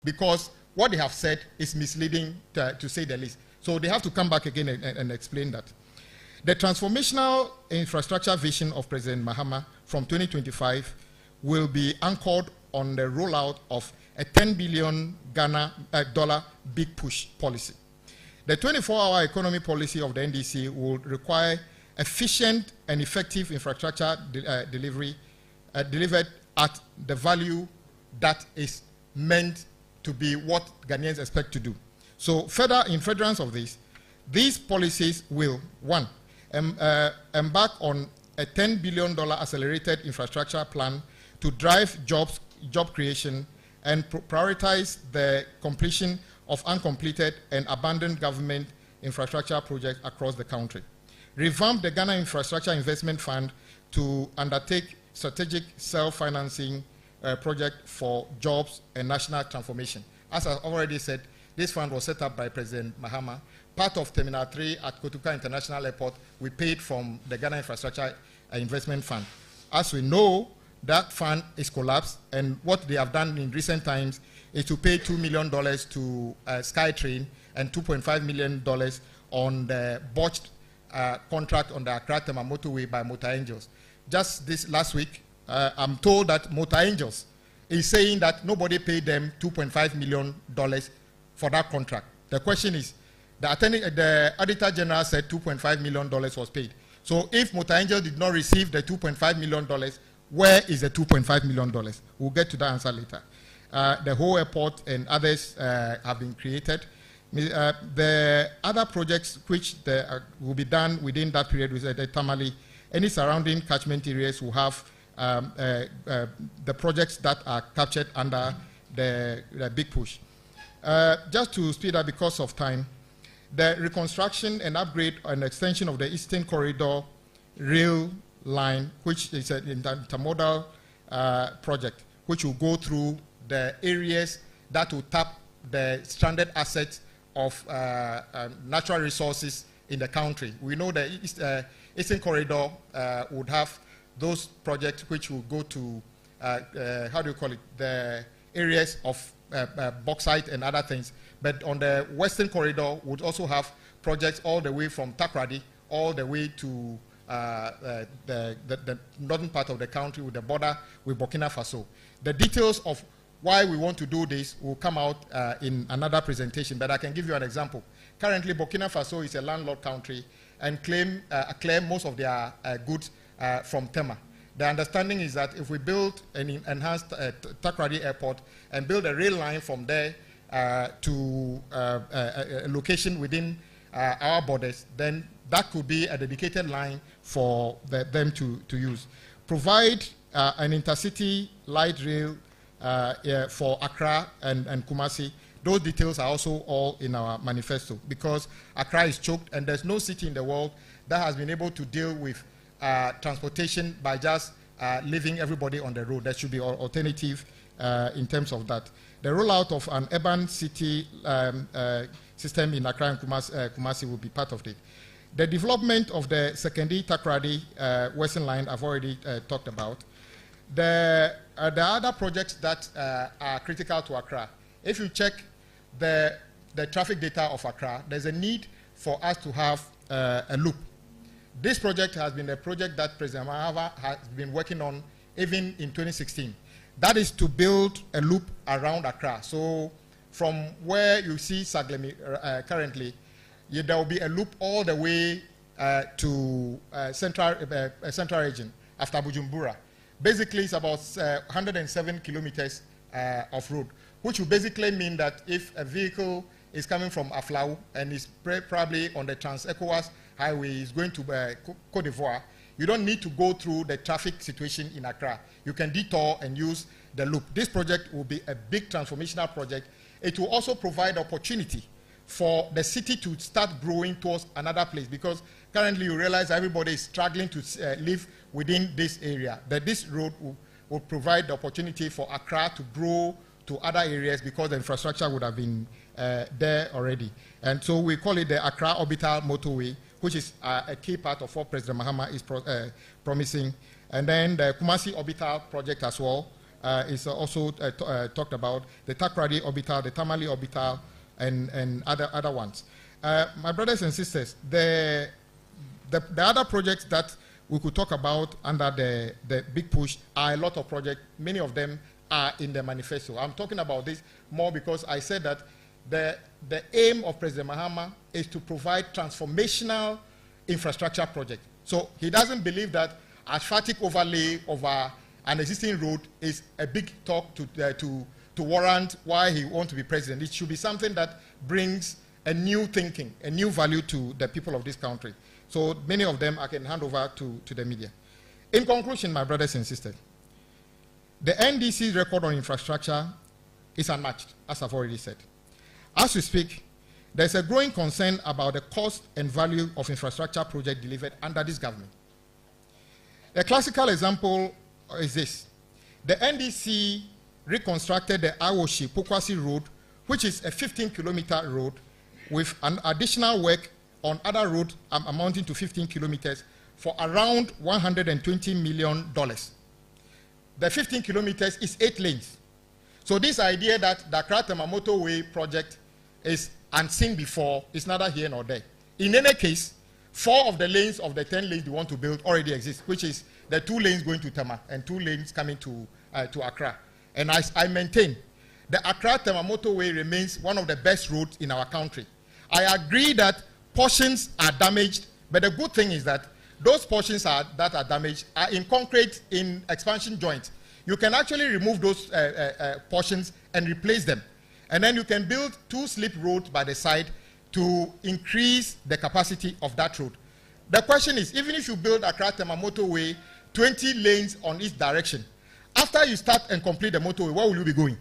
because what they have said is misleading to say the least. So they have to come back again and explain that. The transformational infrastructure vision of President Mahama from 2025 will be anchored on the rollout of a $10 billion dollar big push policy. The 24-hour economy policy of the NDC will require efficient and effective infrastructure delivery delivered at the value that is meant to be what Ghanaians expect to do. So further, in furtherance of this, these policies will, one, embark on a $10 billion accelerated infrastructure plan to drive job creation and prioritize the completion of uncompleted and abandoned government infrastructure projects across the country. Revamp the Ghana Infrastructure Investment Fund to undertake strategic self-financing project for jobs and national transformation. As I already said, this fund was set up by President Mahama. Part of Terminal 3 at Kotoka International Airport, we paid from the Ghana Infrastructure Investment Fund. As we know, that fund is collapsed, and what they have done in recent times is to pay $2 million to SkyTrain and $2.5 million on the botched contract on the Accra-Tema motorway by Motor Angels. Just this last week, I'm told that Motor Angels is saying that nobody paid them $2.5 million for that contract. The question is, the Auditor General said $2.5 million was paid. So if Motor Angels did not receive the $2.5 million, where is the $2.5 million? We'll get to that answer later. The whole airport and others have been created. The other projects which will be done within that period with the Tamale, any surrounding catchment areas will have the projects that are captured under the big push. Just to speed up because of time, the reconstruction and upgrade and extension of the Eastern Corridor rail line, which is an intermodal project, which will go through the areas that will tap the stranded assets of natural resources in the country. We know the Eastern Corridor would have those projects which will go to, how do you call it, the areas of bauxite and other things. But on the Western Corridor would also have projects all the way from Takoradi all the way to the northern part of the country with the border with Burkina Faso. The details of why we want to do this will come out in another presentation, but I can give you an example. Currently, Burkina Faso is a landlocked country and claim most of their goods from Tema. The understanding is that if we build an enhanced Takoradi airport and build a rail line from there to a location within our borders, then that could be a dedicated line for them to use. Provide an intercity light rail for Accra and Kumasi. Those details are also all in our manifesto because Accra is choked and there's no city in the world that has been able to deal with transportation by just leaving everybody on the road. There should be an alternative in terms of that. The rollout of an urban city system in Accra and Kumasi will be part of it. The development of the secondary Takoradi Western Line I've already talked about. The other projects that are critical to Accra, if you check the traffic data of Accra, there's a need for us to have a loop. This project has been a project that President Mahama has been working on even in 2016. That is to build a loop around Accra. So from where you see Saglemi currently, there will be a loop all the way to central region after Bujumbura. Basically, it's about 107 kilometers of road, which will basically mean that if a vehicle is coming from Aflau and is probably on the Trans-ECOWAS highway, is going to Côte d'Ivoire, you don't need to go through the traffic situation in Accra. You can detour and use the loop. This project will be a big transformational project. It will also provide opportunity for the city to start growing towards another place because currently you realize everybody is struggling to live within this area. That this road will provide the opportunity for Accra to grow to other areas because the infrastructure would have been there already. And so we call it the Accra Orbital Motorway, which is a key part of what President Mahama is promising. And then the Kumasi Orbital project as well, is also talked about, the Takrady orbital, the Tamale orbital, and other ones. My brothers and sisters, the other projects that we could talk about under the big push are a lot of projects. Many of them are in the manifesto. I'm talking about this more because I said that the aim of President Mahama is to provide transformational infrastructure projects. So he doesn't believe that asphaltic overlay over an existing road is a big talk to warrant why he wants to be president. It should be something that brings a new thinking, a new value to the people of this country. So many of them I can hand over to the media. In conclusion, my brothers and sisters, the NDC's record on infrastructure is unmatched, as I've already said. As we speak, there's a growing concern about the cost and value of infrastructure projects delivered under this government. A classical example is this. The NDC reconstructed the Awoshi-Pokwasi Road, which is a 15-kilometer road with an additional work on other roads amounting to 15 kilometers for around $120 million. The 15 kilometers is 8 lanes. So this idea that the Accra-Tema Motorway project is unseen before is neither here nor there. In any case, 4 of the lanes of the 10 lanes they want to build already exist, which is the 2 lanes going to Tema and 2 lanes coming to Accra. And I maintain the Accra-Tema Motorway remains one of the best roads in our country. I agree that portions are damaged, but the good thing is that those portions that are damaged are in concrete in expansion joints. You can actually remove those portions and replace them. And then you can build 2 slip roads by the side to increase the capacity of that road. The question is, even if you build Accra-Tema Motorway, 20 lanes on each direction, after you start and complete the motorway, where will you be going?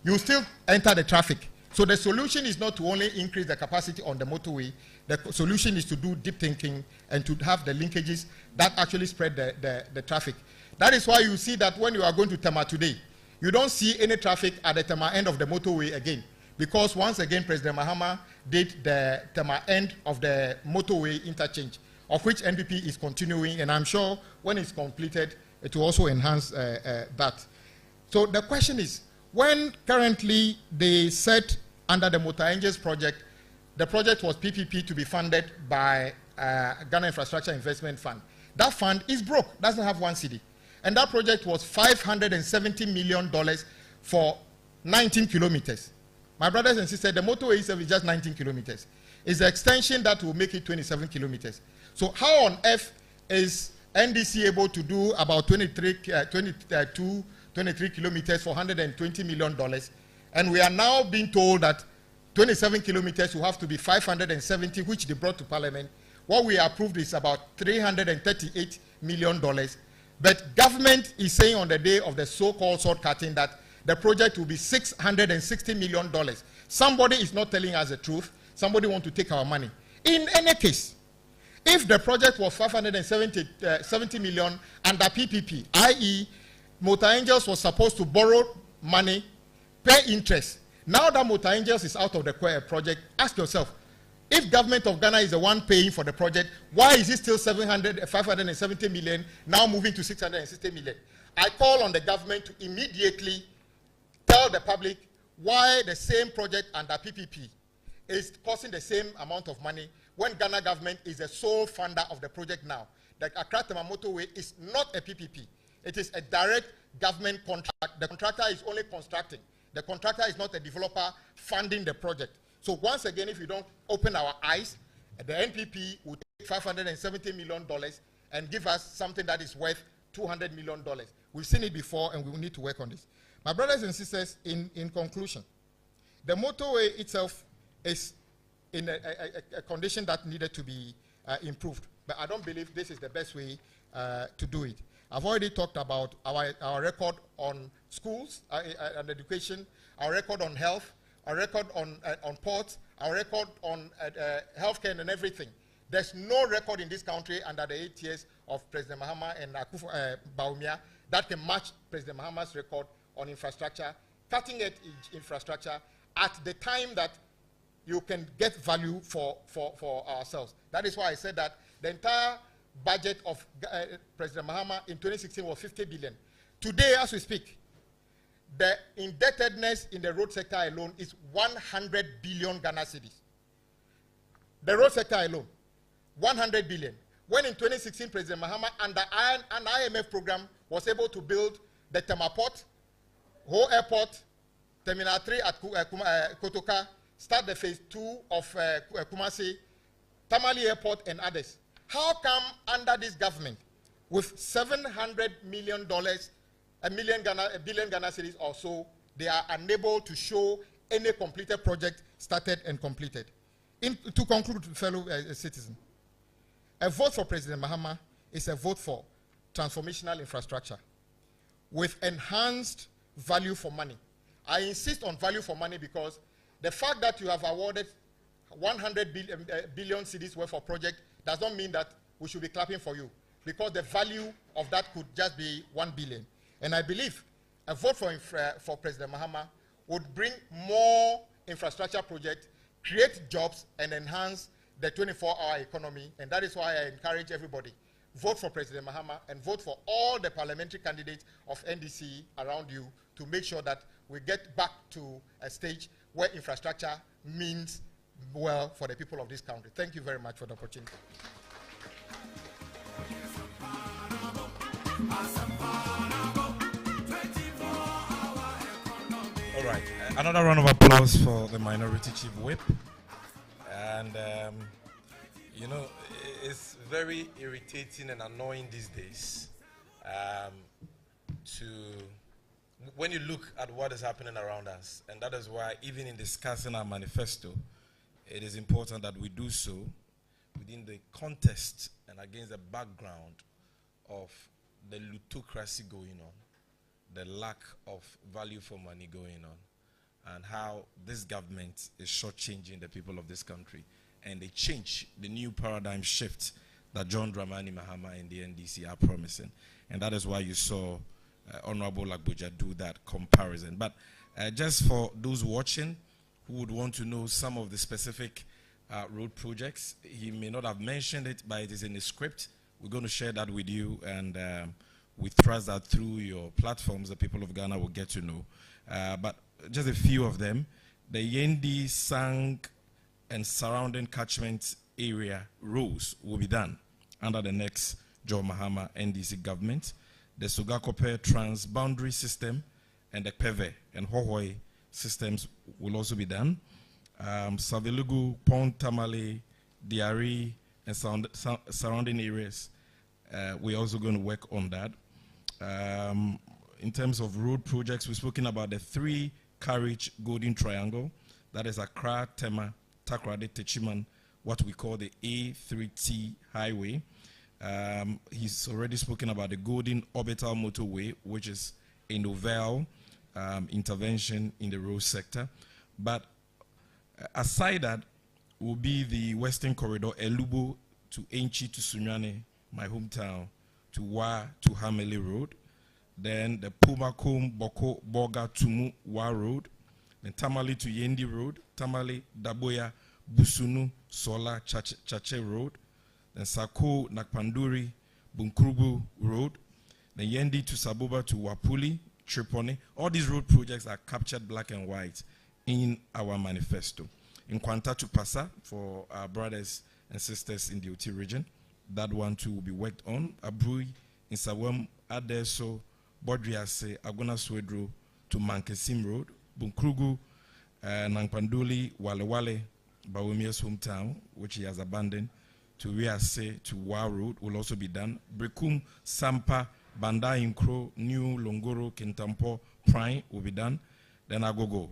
You still enter the traffic. So the solution is not to only increase the capacity on the motorway, the solution is to do deep thinking and to have the linkages that actually spread the traffic. That is why you see that when you are going to Tema today, you don't see any traffic at the Tema end of the motorway again. Because once again, President Mahama did the Tema end of the motorway interchange, of which NPP is continuing, and I'm sure when it's completed, it will also enhance that. So the question is, when currently they said under the Motor Angels project, the project was PPP to be funded by Ghana Infrastructure Investment Fund. That fund is broke, doesn't have 1 cedi. And that project was $570 million for 19 kilometers. My brothers and sisters, the motorway itself is just 19 kilometers. It's the extension that will make it 27 kilometers. So how on earth is NDC able to do about 23 kilometers for $120 million? And we are now being told that 27 kilometers will have to be 570, which they brought to Parliament. What we approved is about $338 million. But government is saying on the day of the so-called sword cutting that the project will be $660 million. Somebody is not telling us the truth. Somebody wants to take our money. In any case, if the project was 570 million under PPP, i.e., Motor Angels was supposed to borrow money, pay interest. Now that Motor Angels is out of the project, ask yourself, if government of Ghana is the one paying for the project, why is it still 570 million, now moving to 660 million? I call on the government to immediately tell the public why the same project under PPP is costing the same amount of money when Ghana government is the sole funder of the project now. The Accra-Tema Motorway is not a PPP. It is a direct government contract. The contractor is only constructing. The contractor is not a developer funding the project. So once again, if you don't open our eyes, the NPP will take $570 million and give us something that is worth $200 million. We've seen it before and we will need to work on this. My brothers and sisters, in conclusion, the motorway itself is in a condition that needed to be improved. But I don't believe this is the best way to do it. I've already talked about our record on schools and education, our record on health, our record on ports, our record on healthcare and everything. There's no record in this country under the 8 years of President Mahama and Bawumia that can match President Mahama's record on infrastructure, cutting-edge infrastructure, at the time that you can get value for ourselves. That is why I said that the entire budget of President Mahama in 2016 was 50 billion. Today, as we speak, the indebtedness in the road sector alone is 100 billion Ghana cedis. The road sector alone, 100 billion. When in 2016, President Mahama, under an IMF program, was able to build the Tema Port, Ho Airport, Terminal 3 at Kotoka, start the phase 2 of Kumasi, Tamale Airport, and others. How come under this government, with $700 million, a billion Ghana cedis or so, they are unable to show any completed project started and completed? To conclude, fellow citizens, a vote for President Mahama is a vote for transformational infrastructure with enhanced value for money. I insist on value for money because the fact that you have awarded 100 billion cedis worth of project does not mean that we should be clapping for you, because the value of that could just be 1 billion. And I believe a vote for President Mahama would bring more infrastructure projects, create jobs, and enhance the 24-hour economy. And that is why I encourage everybody, vote for President Mahama and vote for all the parliamentary candidates of NDC around you to make sure that we get back to a stage where infrastructure means well for the people of this country. Thank you very much for the opportunity. All right, another round of applause for the Minority Chief Whip. And, you know, it's very irritating and annoying these days when you look at what is happening around us. And that is why, even in discussing our manifesto, it is important that we do so within the context and against the background of the plutocracy going on, the lack of value for money going on, and how this government is shortchanging the people of this country. And they change the new paradigm shift that John Dramani Mahama and the NDC are promising. And that is why you saw Honorable Lagboja do that comparison. But just for those watching who would want to know some of the specific road projects, he may not have mentioned it, but it is in the script. We're going to share that with you, and we trust that through your platforms, the people of Ghana will get to know. But just a few of them. The Yendi, Sang, and surrounding catchment area roads will be done under the next John Mahama NDC government. The Sogakope transboundary system and the Peve and Hohoi systems will also be done. Savelugu, Pont Tamale, Diari, and surrounding areas, we're also going to work on that. In terms of road projects, we've spoken about the 3-carriage Golden Triangle. That is Accra, Tema, Takoradi, Techiman, what we call the A3T highway. He's already spoken about the Golden Orbital Motorway, which is a novel intervention in the road sector. But aside that, will be the Western Corridor, Elubo to Enchi to Sunyane, my hometown, to Wa to Hamele Road. Then the Pumakum, Boko, Boga, Tumu, Wa Road. Then Tamale to Yendi Road, Tamale, Daboya, Busunu, Sola, Chache Road. Then Sako, Nakpanduri, Bunkrubu Road. Then Yendi to Saboba to Wapuli, Tripoli. All these road projects are captured black and white in our manifesto. In Kwanta to Pasa, for our brothers and sisters in the OT region, that one too will be worked on. Abrui, in Sawam, Adeso, Bodriase, Agona Swedro to Mankesim Road, Bunkrugu, Nankpanduli, Walewale, Bawumia's hometown, which he has abandoned, to Riase to Wa Road will also be done. Brekum, Sampa, Banda Inkro, New Longoro, Kintampo, Prime will be done. Then Agogo,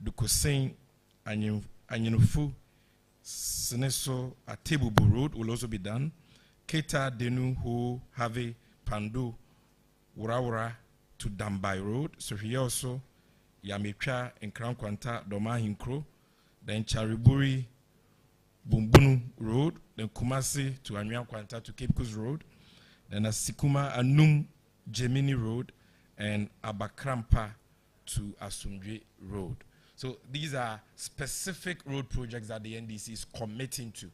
Dukosein, Anyinufu, Seneso, Atebubu Road will also be done. Keta, Denu, Ho, Have, Pandu, Urawura to Dambai Road. So here also, Yamikra and Crown Kwanta, Doma Hinkro. Then Chariburi, Bumbunu Road. Then Kumasi to Anyam Kwanta to Cape Coast Road. Then Asikuma, Anum, Gemini Road. And Abakrampa to Asumdwe Road. So these are specific road projects that the NDC is committing to.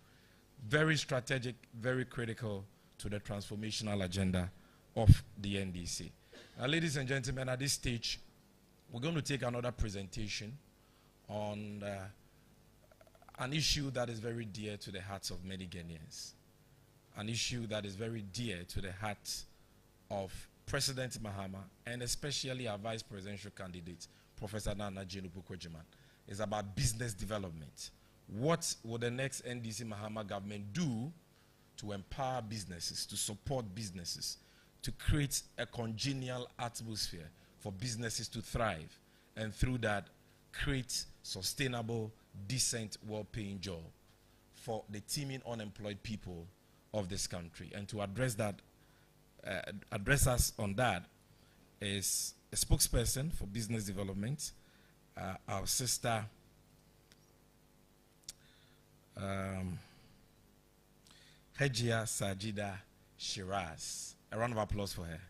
Very strategic, very critical to the transformational agenda of the NDC. Now, ladies and gentlemen, at this stage, we're going to take another presentation on an issue that is very dear to the hearts of many Ghanaians, an issue that is very dear to the heart of President Mahama and especially our vice presidential candidate, Professor Nana Jenu-Poku-Agyeman. It's about business development. What will the next NDC Mahama government do to empower businesses, to support businesses, to create a congenial atmosphere for businesses to thrive, and through that, create sustainable, decent, well-paying job for the teeming unemployed people of this country. And to address that, address us on that is a spokesperson for business development, our sister, Hajia Sajida Shiraz. A round of applause for her.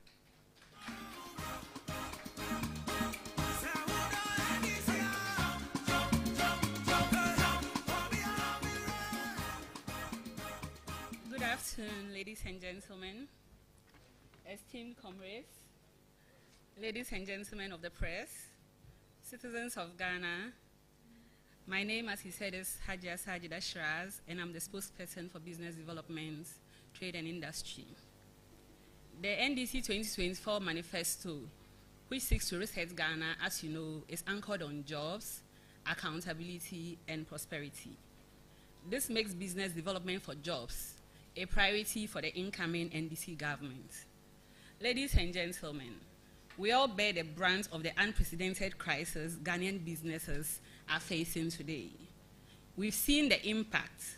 Good afternoon, ladies and gentlemen, esteemed comrades, ladies and gentlemen of the press, citizens of Ghana. My name, as he said, is Hajia Sajida Shiraz, and I'm the spokesperson for business development, trade and industry. The NDC 2024 manifesto, which seeks to reset Ghana, as you know, is anchored on jobs, accountability, and prosperity. This makes business development for jobs a priority for the incoming NDC government. Ladies and gentlemen, we all bear the brunt of the unprecedented crisis Ghanaian businesses are facing today. We've seen the impact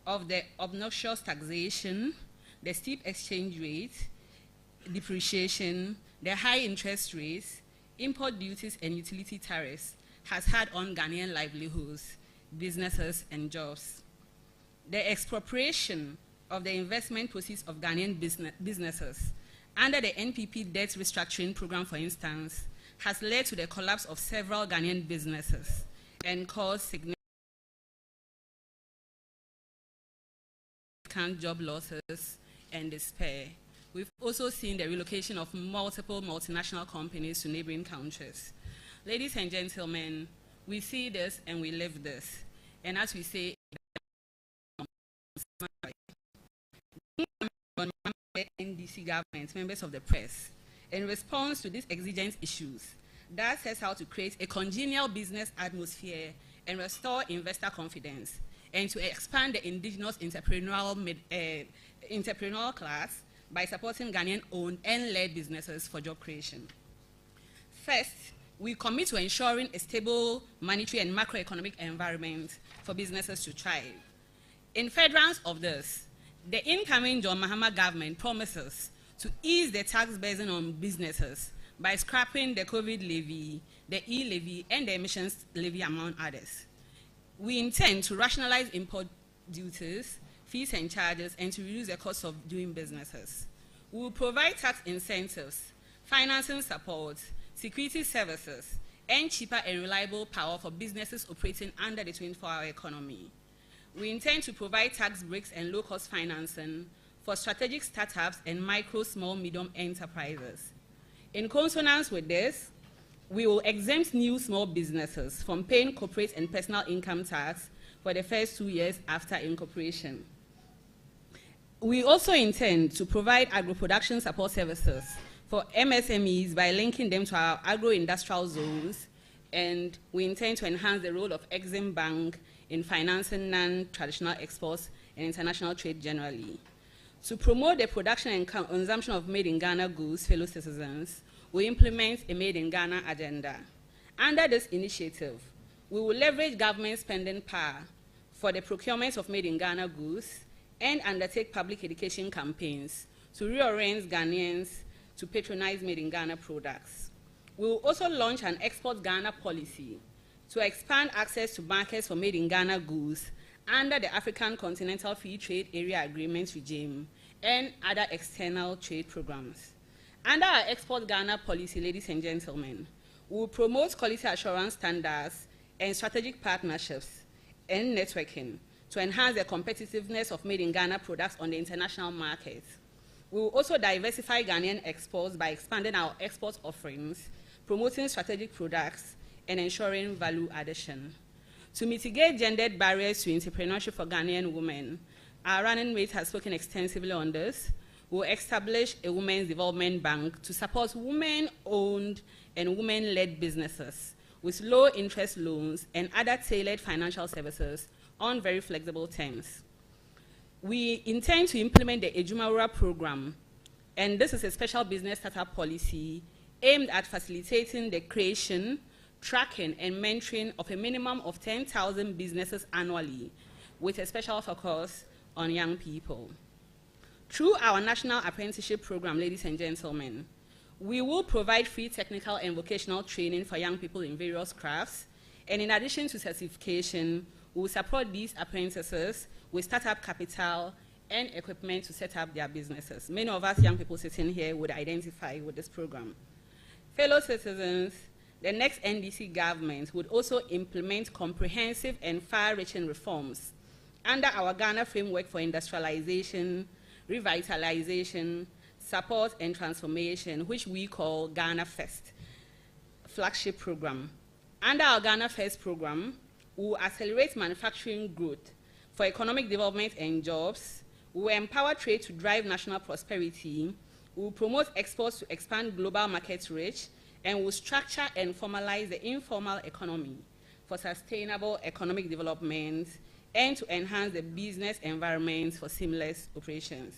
of the obnoxious taxation, the steep exchange rate, depreciation, the high interest rates, import duties and utility tariffs has had on Ghanaian livelihoods, businesses and jobs. The expropriation of the investment proceeds of Ghanaian businesses under the NPP debt restructuring program, for instance, has led to the collapse of several Ghanaian businesses and caused significant job losses and despair. We've also seen the relocation of multiple multinational companies to neighboring countries. Ladies and gentlemen, we see this and we live this. And as we say, NDC government, members of the press, in response to these exigent issues, that sets out to create a congenial business atmosphere and restore investor confidence, and to expand the indigenous entrepreneurial class by supporting Ghanaian-owned and led businesses for job creation. First, we commit to ensuring a stable monetary and macroeconomic environment for businesses to thrive. In furtherance of this, the incoming John Mahama government promises to ease the tax burden on businesses by scrapping the COVID levy, the e-levy, and the emissions levy, among others. We intend to rationalize import duties, fees and charges, and to reduce the cost of doing businesses. We will provide tax incentives, financing support, security services, and cheaper and reliable power for businesses operating under the 24-hour economy. We intend to provide tax breaks and low-cost financing for strategic startups and micro, small, medium enterprises. In consonance with this, we will exempt new small businesses from paying corporate and personal income tax for the first 2 years after incorporation. We also intend to provide agro-production support services for MSMEs by linking them to our agro-industrial zones, and we intend to enhance the role of Exim Bank in financing non-traditional exports and international trade generally. To promote the production and consumption of made-in-Ghana goods, fellow citizens, we implement a made-in-Ghana agenda. Under this initiative, we will leverage government spending power for the procurement of made-in-Ghana goods and undertake public education campaigns to reorient Ghanaians to patronize made-in-Ghana products. We will also launch an Export Ghana policy to expand access to markets for made-in-Ghana goods under the African Continental Free Trade Area Agreement regime and other external trade programs. Under our Export Ghana policy, ladies and gentlemen, we will promote quality assurance standards and strategic partnerships and networking to enhance the competitiveness of made-in-Ghana products on the international market. We will also diversify Ghanaian exports by expanding our export offerings promoting strategic products, and ensuring value addition. To mitigate gendered barriers to entrepreneurship for Ghanaian women, our running mate has spoken extensively on this. We'll establish a women's development bank to support women-owned and women-led businesses with low-interest loans and other tailored financial services on very flexible terms. We intend to implement the Ejumawura program, and this is a special business startup policy aimed at facilitating the creation, tracking, and mentoring of a minimum of 10,000 businesses annually, with a special focus on young people. Through our national apprenticeship program, ladies and gentlemen, we will provide free technical and vocational training for young people in various crafts, and in addition to certification, we will support these apprentices with startup capital and equipment to set up their businesses. Many of us young people sitting here would identify with this program. Fellow citizens, the next NDC government would also implement comprehensive and far-reaching reforms under our Ghana Framework for Industrialization, Revitalization, Support and Transformation, which we call Ghana First flagship program. Under our Ghana First program, we will accelerate manufacturing growth for economic development and jobs. We will empower trade to drive national prosperity. We will promote exports to expand global market reach, and will structure and formalize the informal economy for sustainable economic development and to enhance the business environment for seamless operations.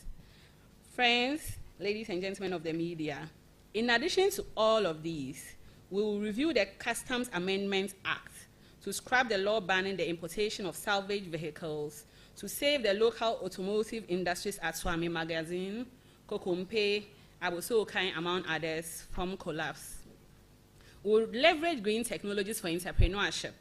Friends, ladies and gentlemen of the media, in addition to all of these, we will review the Customs Amendment Act to scrap the law banning the importation of salvage vehicles to save the local automotive industries at Swami Magazine, Kokompe, Abosokai, among others, from collapse. We will leverage green technologies for entrepreneurship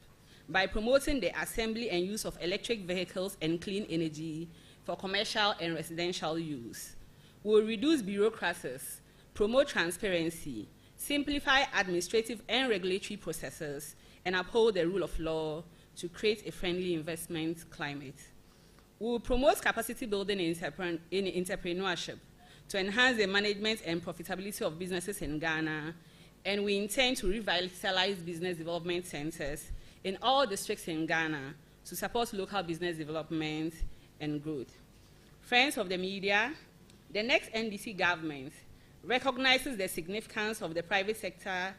by promoting the assembly and use of electric vehicles and clean energy for commercial and residential use. We will reduce bureaucracies, promote transparency, simplify administrative and regulatory processes, and uphold the rule of law to create a friendly investment climate. We will promote capacity building in entrepreneurship to enhance the management and profitability of businesses in Ghana, and we intend to revitalize business development centers in all districts in Ghana to support local business development and growth. Friends of the media, the next NDC government recognizes the significance of the private sector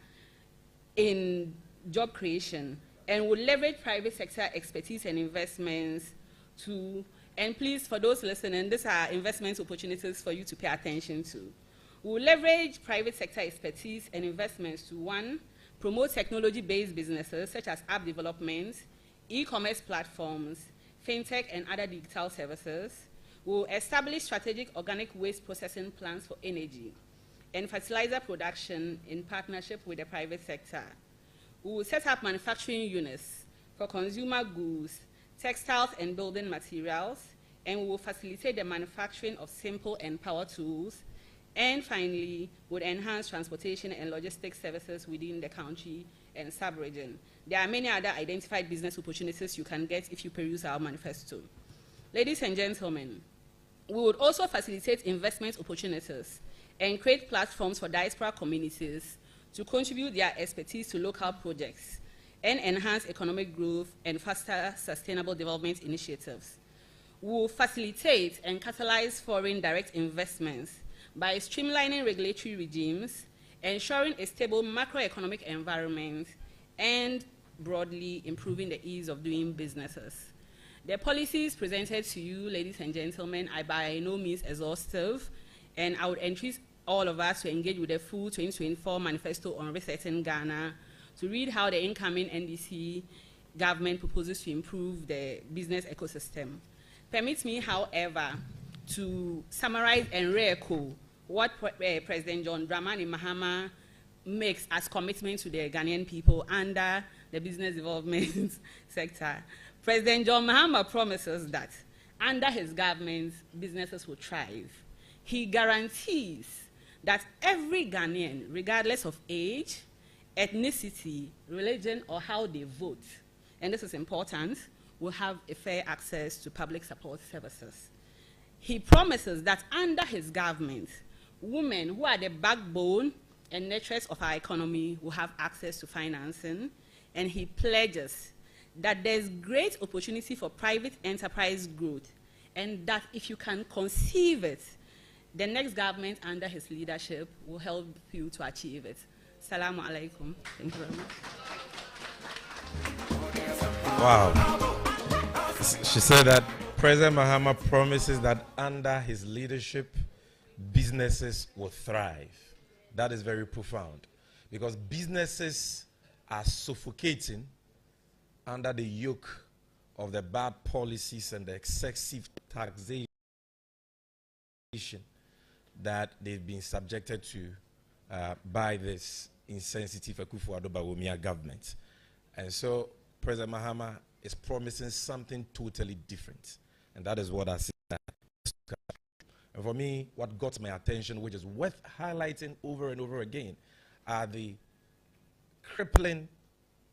in job creation and will leverage private sector expertise and investments to, and please, for those listening, these are investment opportunities for you to pay attention to. We will leverage private sector expertise and investments to, one, promote technology-based businesses such as app development, e-commerce platforms, fintech, and other digital services. We will establish strategic organic waste processing plants for energy and fertilizer production in partnership with the private sector. We will set up manufacturing units for consumer goods, textiles, and building materials, and we will facilitate the manufacturing of simple and power tools. And finally, would enhance transportation and logistics services within the country and sub-region. There are many other identified business opportunities you can get if you peruse our manifesto. Ladies and gentlemen, we would also facilitate investment opportunities and create platforms for diaspora communities to contribute their expertise to local projects and enhance economic growth and faster sustainable development initiatives. We will facilitate and catalyze foreign direct investments by streamlining regulatory regimes, ensuring a stable macroeconomic environment, and broadly improving the ease of doing businesses. The policies presented to you, ladies and gentlemen, are by no means exhaustive, and I would entreat all of us to engage with the full 2024 manifesto on resetting Ghana to read how the incoming NDC government proposes to improve the business ecosystem. Permit me, however, to summarize and re-echo what President John Dramani Mahama makes as commitment to the Ghanaian people under the business development sector. President John Mahama promises that under his government, businesses will thrive. He guarantees that every Ghanaian, regardless of age, ethnicity, religion, or how they vote, and this is important, will have a fair access to public support services. He promises that under his government, women who are the backbone and nurturers of our economy will have access to financing, and he pledges that there's great opportunity for private enterprise growth, and that if you can conceive it, the next government under his leadership will help you to achieve it. Assalamu alaikum. Thank you very much. Wow. She said that President Mahama promises that under his leadership, businesses will thrive. That is very profound, because businesses are suffocating under the yoke of the bad policies and the excessive taxation that they've been subjected to by this insensitive Akufo-Addo Bawumia government. And so President Mahama is promising something totally different. And that is what I see. And for me, what got my attention, which is worth highlighting over and over again, are the crippling,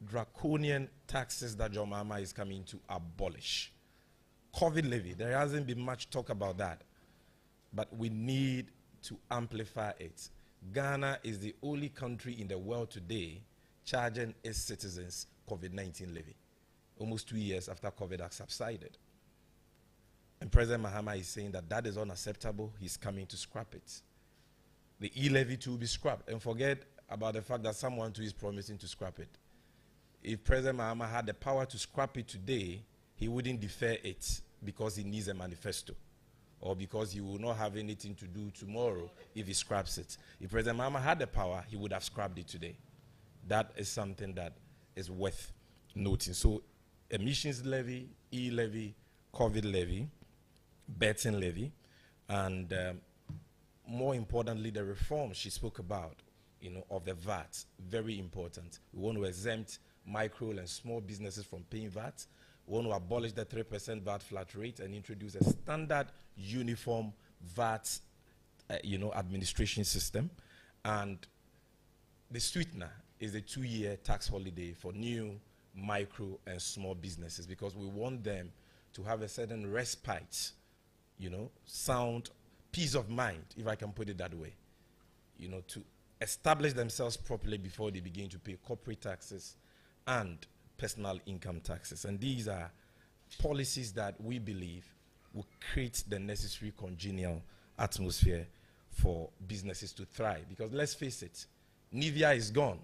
draconian taxes that John Mahama is coming to abolish. COVID levy, there hasn't been much talk about that, but we need to amplify it. Ghana is the only country in the world today charging its citizens COVID-19 levy, almost 2 years after COVID has subsided. And President Mahama is saying that that is unacceptable. He's coming to scrap it. The e-levy too will be scrapped. And forget about the fact that someone too is promising to scrap it. If President Mahama had the power to scrap it today, he wouldn't defer it because he needs a manifesto, or because he will not have anything to do tomorrow if he scraps it. If President Mahama had the power, he would have scrapped it today. That is something that is worth noting. So emissions levy, e-levy, COVID levy, betting levy, and more importantly, the reforms she spoke about, of the VAT, very important. We want to exempt micro and small businesses from paying VAT. We want to abolish the 3% VAT flat rate and introduce a standard uniform VAT, administration system. And the sweetener is a 2-year tax holiday for new micro and small businesses, because we want them to have a certain respite, sound peace of mind, if I can put it that way, to establish themselves properly before they begin to pay corporate taxes and personal income taxes. And these are policies that we believe will create the necessary congenial atmosphere for businesses to thrive. Because let's face it, Nivea is gone,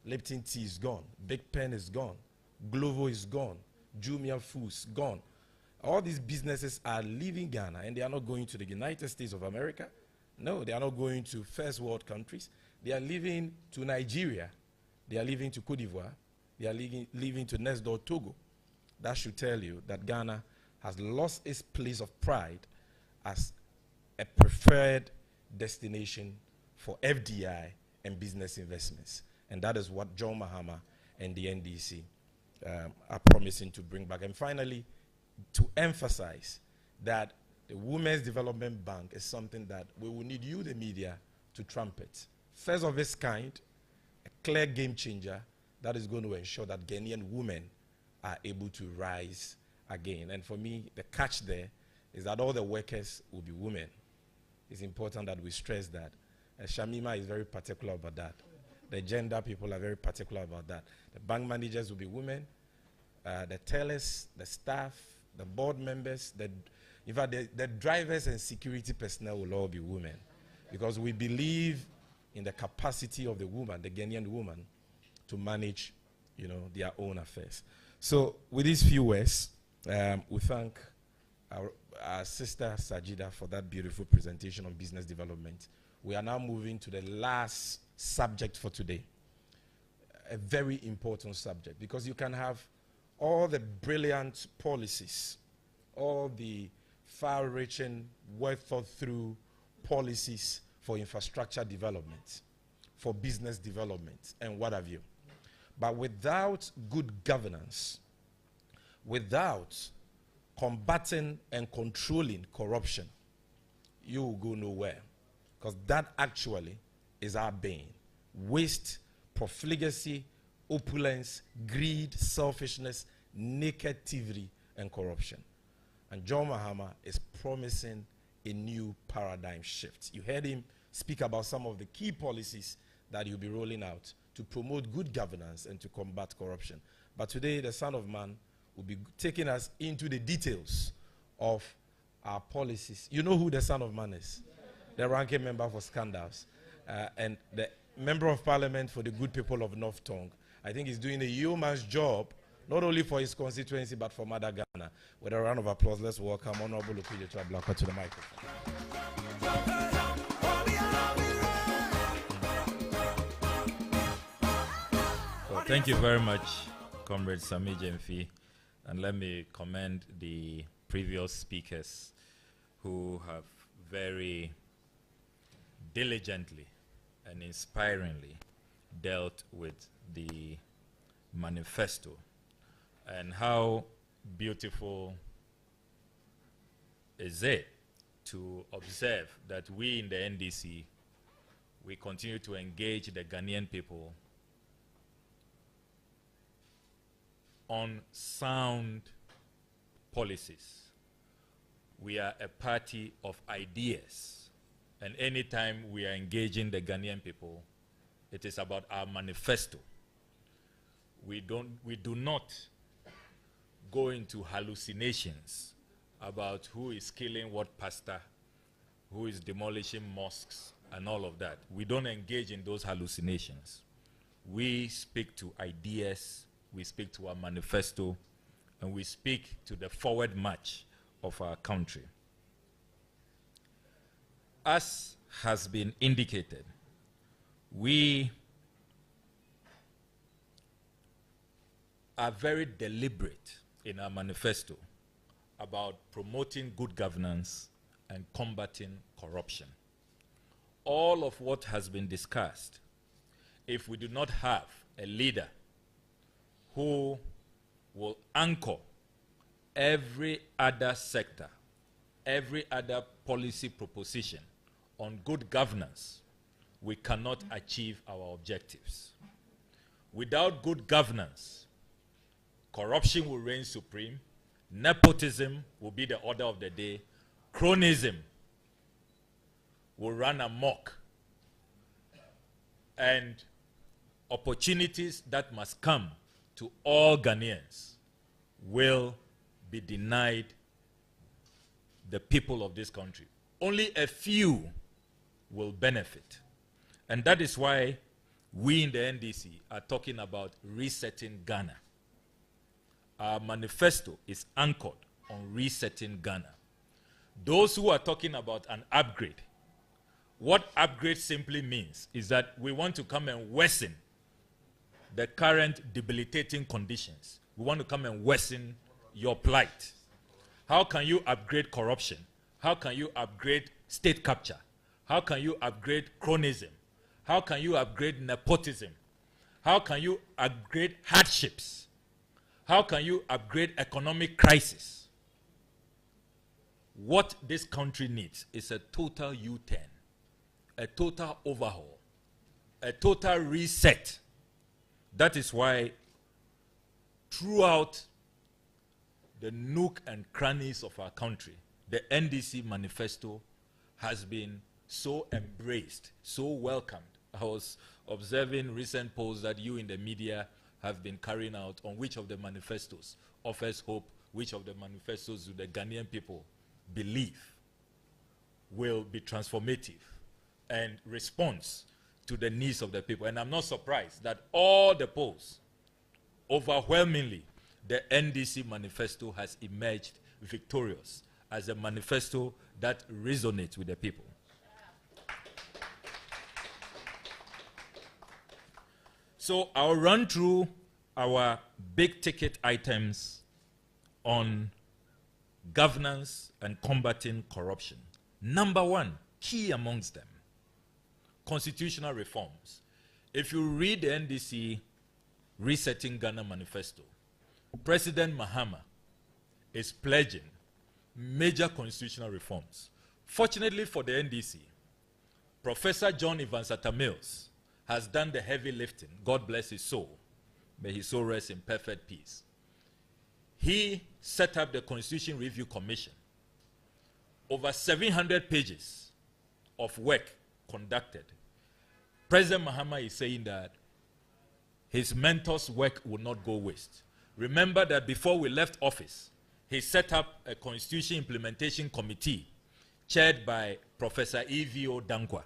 Lipton Tea is gone, Big Pen is gone, Glovo is gone, Jumia Foods gone. All these businesses are leaving Ghana, and they are not going to the United States of America. No, they are not going to first world countries. They are leaving to Nigeria. They are leaving to Cote d'Ivoire. They are leaving to next door Togo. That should tell you that Ghana has lost its place of pride as a preferred destination for FDI and business investments. And that is what John Mahama and the NDC are promising to bring back. And finally, to emphasize that the Women's Development Bank is something that we will need you, the media, to trumpet. First of its kind, a clear game changer that is going to ensure that Ghanaian women are able to rise again. And for me, the catch there is that all the workers will be women. It's important that we stress that. Shamima is very particular about that. The gender people are very particular about that. The bank managers will be women. The tellers, the staff, the board members, in fact, the drivers and security personnel will all be women, because we believe in the capacity of the woman, the Ghanaian woman, to manage, their own affairs. So, with these few words, we thank our sister Sajida for that beautiful presentation on business development. We are now moving to the last subject for today, a very important subject, because you can have all the brilliant policies, all the far-reaching, well-thought-through policies for infrastructure development, for business development, and what have you. But without good governance, without combating and controlling corruption, you will go nowhere. Because that actually is our bane. Waste, profligacy, opulence, greed, selfishness, naked thievery, and corruption. And John Mahama is promising a new paradigm shift. You heard him speak about some of the key policies that he'll be rolling out to promote good governance and to combat corruption. But today, the Son of Man will be taking us into the details of our policies. You know who the Son of Man is? The ranking member for scandals and the member of parliament for the good people of North Tongue. I think he's doing a yeoman's job, not only for his constituency, but for Mother Ghana. With a round of applause, let's welcome Honorable Opilio Chablakwa to the microphone. Well, thank you very much, Comrade Sami Jemfi, and let me commend the previous speakers who have very diligently and inspiringly dealt with the manifesto, and how beautiful is it to observe that we in the NDC, we continue to engage the Ghanaian people on sound policies. We are a party of ideas, and anytime we are engaging the Ghanaian people, it is about our manifesto. We do not go into hallucinations about who is killing what pastor, who is demolishing mosques, and all of that. We don't engage in those hallucinations. We speak to ideas, we speak to our manifesto, and we speak to the forward march of our country. As has been indicated, we are very deliberate in our manifesto about promoting good governance and combating corruption. All of what has been discussed, if we do not have a leader who will anchor every other sector, every other policy proposition on good governance, we cannot achieve our objectives. Without good governance, corruption will reign supreme, nepotism will be the order of the day, cronyism will run amok, and opportunities that must come to all Ghanaians will be denied the people of this country. Only a few will benefit. And that is why we in the NDC are talking about resetting Ghana. Our manifesto is anchored on resetting Ghana. Those who are talking about an upgrade, what upgrade simply means is that we want to come and worsen the current debilitating conditions. We want to come and worsen your plight. How can you upgrade corruption? How can you upgrade state capture? How can you upgrade cronyism? How can you upgrade nepotism? How can you upgrade hardships? How can you upgrade economic crisis? What this country needs is a total U-turn, a total overhaul, a total reset. That is why throughout the nook and crannies of our country, the NDC manifesto has been so embraced, so welcomed. I was observing recent polls that you in the media have been carrying out on which of the manifestos offers hope, which of the manifestos do the Ghanaian people believe will be transformative and response to the needs of the people. And I'm not surprised that all the polls, overwhelmingly, the NDC manifesto has emerged victorious as a manifesto that resonates with the people. So I'll run through our big ticket items on governance and combating corruption. Number one, key amongst them, constitutional reforms. If you read the NDC Resetting Ghana Manifesto, President Mahama is pledging major constitutional reforms. Fortunately for the NDC, Professor John Evans Atta Mills has done the heavy lifting. God bless his soul. May his soul rest in perfect peace. He set up the Constitution Review Commission. Over 700 pages of work conducted. President Mahama is saying that his mentor's work will not go waste. Remember that before we left office, he set up a Constitution Implementation Committee chaired by Professor E.V.O. Dankwa.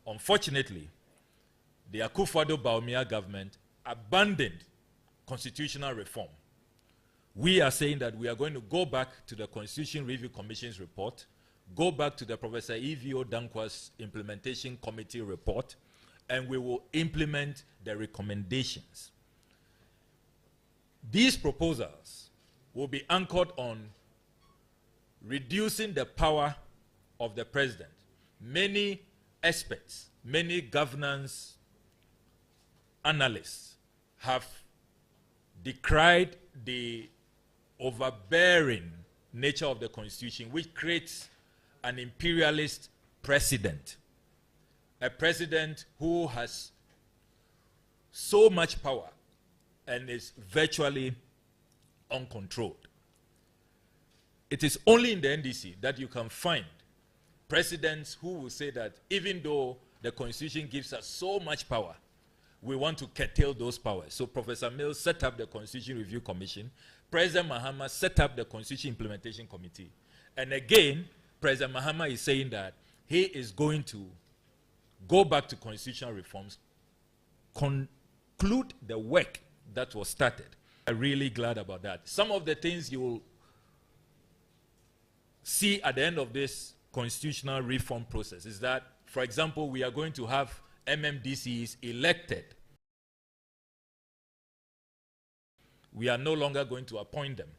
Unfortunately, the Akufo-Addo-Bawumia government abandoned constitutional reform. We are saying that we are going to go back to the Constitution Review Commission's report, go back to the Professor E.V.O. Dankwa's Implementation Committee report, and we will implement the recommendations. These proposals will be anchored on reducing the power of the president. Many experts, many governance analysts have decried the overbearing nature of the Constitution, which creates an imperialist president. A president who has so much power and is virtually uncontrolled. It is only in the NDC that you can find presidents who will say that even though the Constitution gives us so much power, we want to curtail those powers. So Professor Mills set up the Constitution Review Commission. President Mahama set up the Constitution Implementation Committee. And again, President Mahama is saying that he is going to go back to constitutional reforms, conclude the work that was started. I'm really glad about that. Some of the things you will see at the end of this constitutional reform process is that, for example, we are going to have MMDCs elected. We are no longer going to appoint them.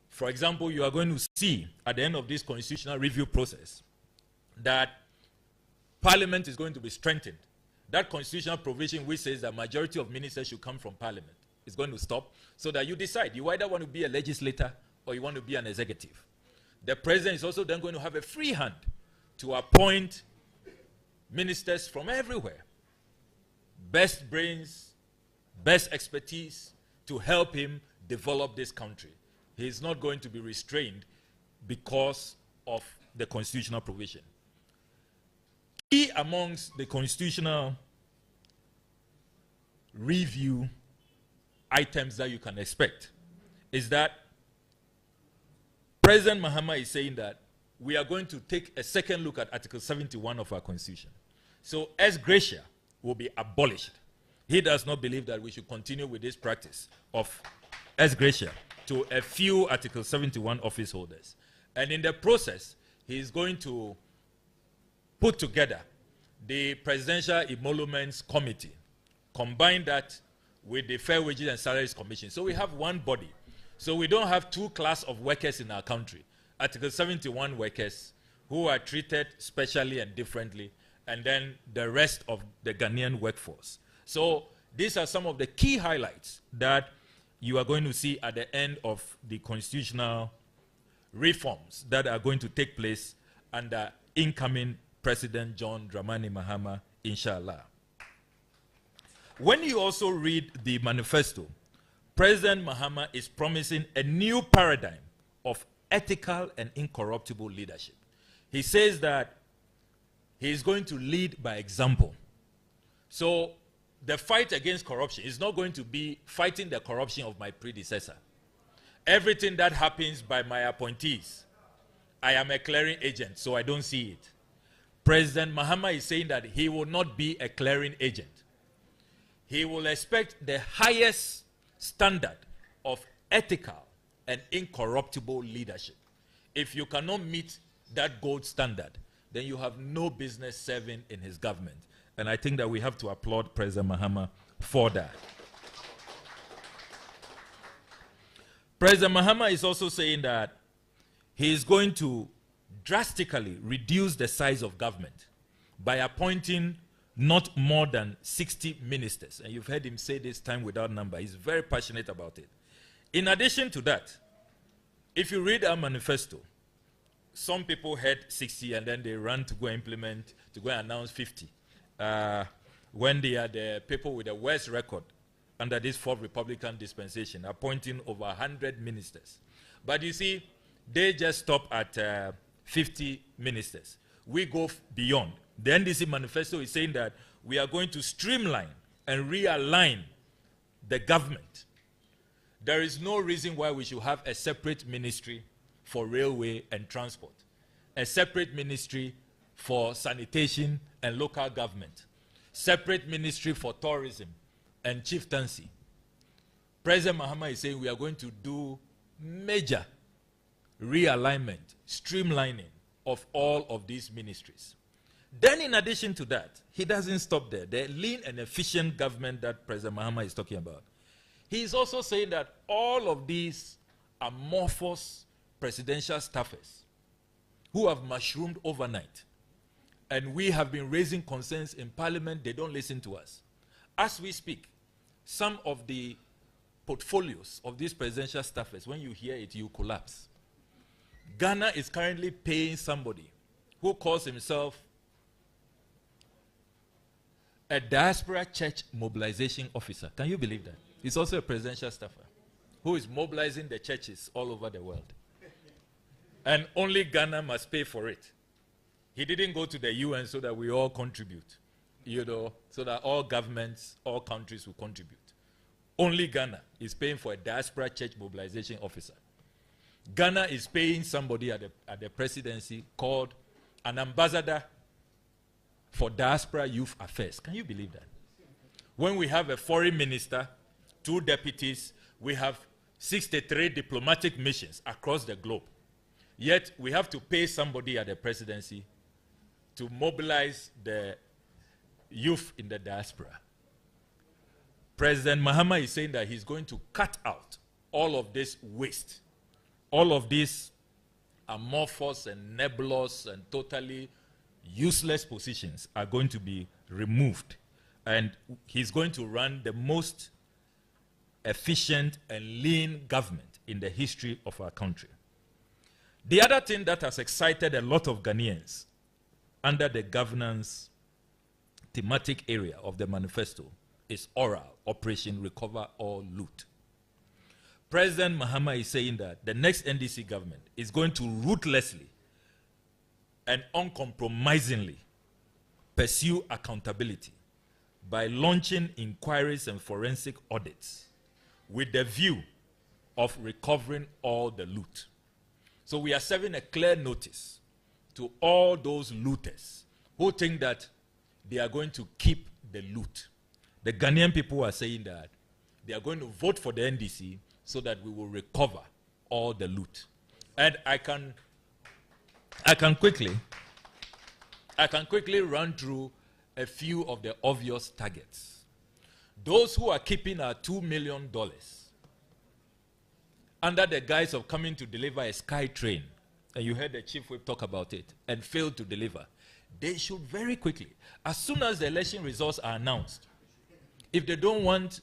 For example, you are going to see at the end of this constitutional review process that Parliament is going to be strengthened. That constitutional provision which says that majority of ministers should come from Parliament is going to stop, so that you decide. You either want to be a legislator or you want to be an executive. The president is also then going to have a free hand to appoint ministers from everywhere. Best brains, best expertise to help him develop this country. He is not going to be restrained because of the constitutional provision. Key amongst the constitutional review items that you can expect is that President Mahama is saying that we are going to take a second look at Article 71 of our Constitution. So ex gratia will be abolished. He does not believe that we should continue with this practice of ex gratia to a few Article 71 office holders. And in the process, he is going to put together the Presidential Emoluments Committee, combine that with the Fair Wages and Salaries Commission. So we have one body. So we don't have two classes of workers in our country. Article 71 workers who are treated specially and differently, and then the rest of the Ghanaian workforce. So these are some of the key highlights that you are going to see at the end of the constitutional reforms that are going to take place under incoming President John Dramani Mahama, inshallah. When you also read the manifesto, President Mahama is promising a new paradigm of ethical and incorruptible leadership. He says that he is going to lead by example. So the fight against corruption is not going to be fighting the corruption of my predecessor. Everything that happens by my appointees, I am a clearing agent, so I don't see it. President Mahama is saying that he will not be a clearing agent. He will expect the highest standard of ethical and incorruptible leadership. If you cannot meet that gold standard, then you have no business serving in his government. And I think that we have to applaud President Mahama for that. President Mahama is also saying that he is going to drastically reduce the size of government by appointing not more than 60 ministers. And you've heard him say this time without number. He's very passionate about it. In addition to that, if you read our manifesto, some people had 60 and then they ran to go implement, to go and announce 50. When they are the people with the worst record under this fourth Republican dispensation, appointing over 100 ministers. But you see, they just stop at 50 ministers. We go beyond. The NDC manifesto is saying that we are going to streamline and realign the government. There is no reason why we should have a separate ministry for railway and transport, a separate ministry for sanitation and local government, separate ministry for tourism and chieftaincy. President Mahama is saying we are going to do major realignment, streamlining of all of these ministries. Then in addition to that, he doesn't stop there. The lean and efficient government that President Mahama is talking about. He is also saying that all of these amorphous presidential staffers who have mushroomed overnight, and we have been raising concerns in Parliament, they don't listen to us. As we speak, some of the portfolios of these presidential staffers, when you hear it, you collapse. Ghana is currently paying somebody who calls himself a diaspora church mobilization officer. Can you believe that? He's also a presidential staffer who is mobilizing the churches all over the world. And only Ghana must pay for it. He didn't go to the UN so that we all contribute, you know, so that all governments, all countries will contribute. Only Ghana is paying for a diaspora church mobilization officer. Ghana is paying somebody at the presidency called an ambassador for diaspora youth affairs. Can you believe that? When we have a foreign minister, 2 deputies, we have 63 diplomatic missions across the globe. Yet we have to pay somebody at the presidency to mobilize the youth in the diaspora. President Mahama is saying that he's going to cut out all of this waste, all of these amorphous and nebulous and totally useless positions are going to be removed. And he's going to run the most efficient and lean government in the history of our country. The other thing that has excited a lot of Ghanaians under the governance thematic area of the manifesto is oral, Operation Recover or Loot. President Mahama is saying that the next NDC government is going to ruthlessly and uncompromisingly pursue accountability by launching inquiries and forensic audits with the view of recovering all the loot. So we are serving a clear notice to all those looters who think that they are going to keep the loot. The Ghanaian people are saying that they are going to vote for the NDC so that we will recover all the loot. And I can quickly run through a few of the obvious targets. Those who are keeping our $2 million under the guise of coming to deliver a sky train, and you heard the chief whip talk about it, and failed to deliver, they should very quickly, as soon as the election results are announced, if they don't want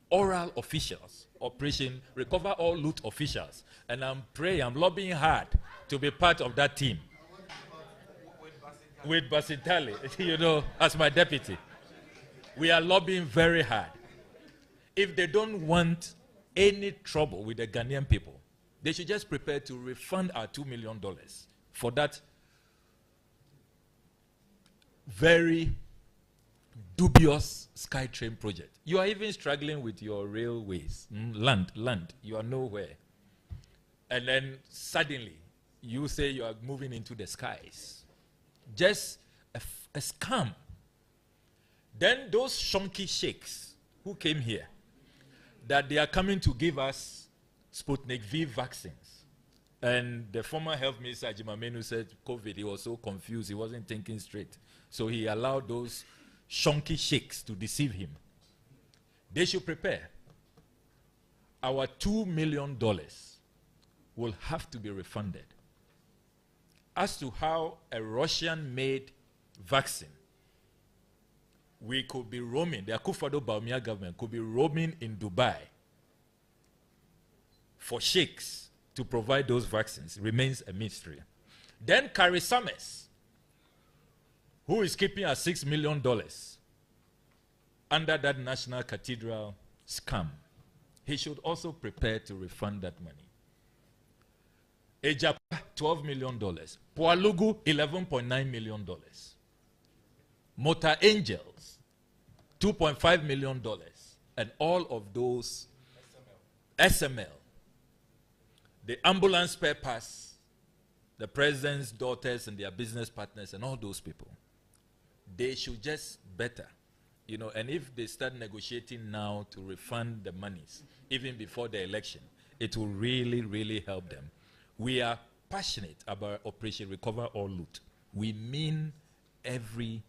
oral officials, Operation Recover All Loot officials, and I'm lobbying hard to be part of that team with Basitali, you know, as my deputy. We are lobbying very hard. If they don't want any trouble with the Ghanaian people, they should just prepare to refund our $2 million for that very dubious SkyTrain project. You are even struggling with your railways. Land, you are nowhere. And then suddenly, you say you are moving into the skies. Just a scam. Then those shonky sheikhs who came here, that they are coming to give us Sputnik V vaccines. And the former health minister, Ajimamenu, said COVID, he was so confused, he wasn't thinking straight. So he allowed those shonky sheikhs to deceive him. They should prepare. Our $2 million will have to be refunded. As to how a Russian-made vaccine, we could be roaming, the Akufo-Addo government could be roaming in Dubai for sheikhs to provide those vaccines, remains a mystery. Then Carrie Summers, who is keeping our $6 million under that National Cathedral scam, he should also prepare to refund that money. Ejapa, $12 million. Pualugu, $11.9 million. Motor Angels, $2.5 million. And all of those, SML, the ambulance spare parts, the president's daughters and their business partners and all those people, they should just better, you know, and if they start negotiating now to refund the monies, even before the election, it will really, really help them. We are passionate about Operation Recover or Loot. We mean every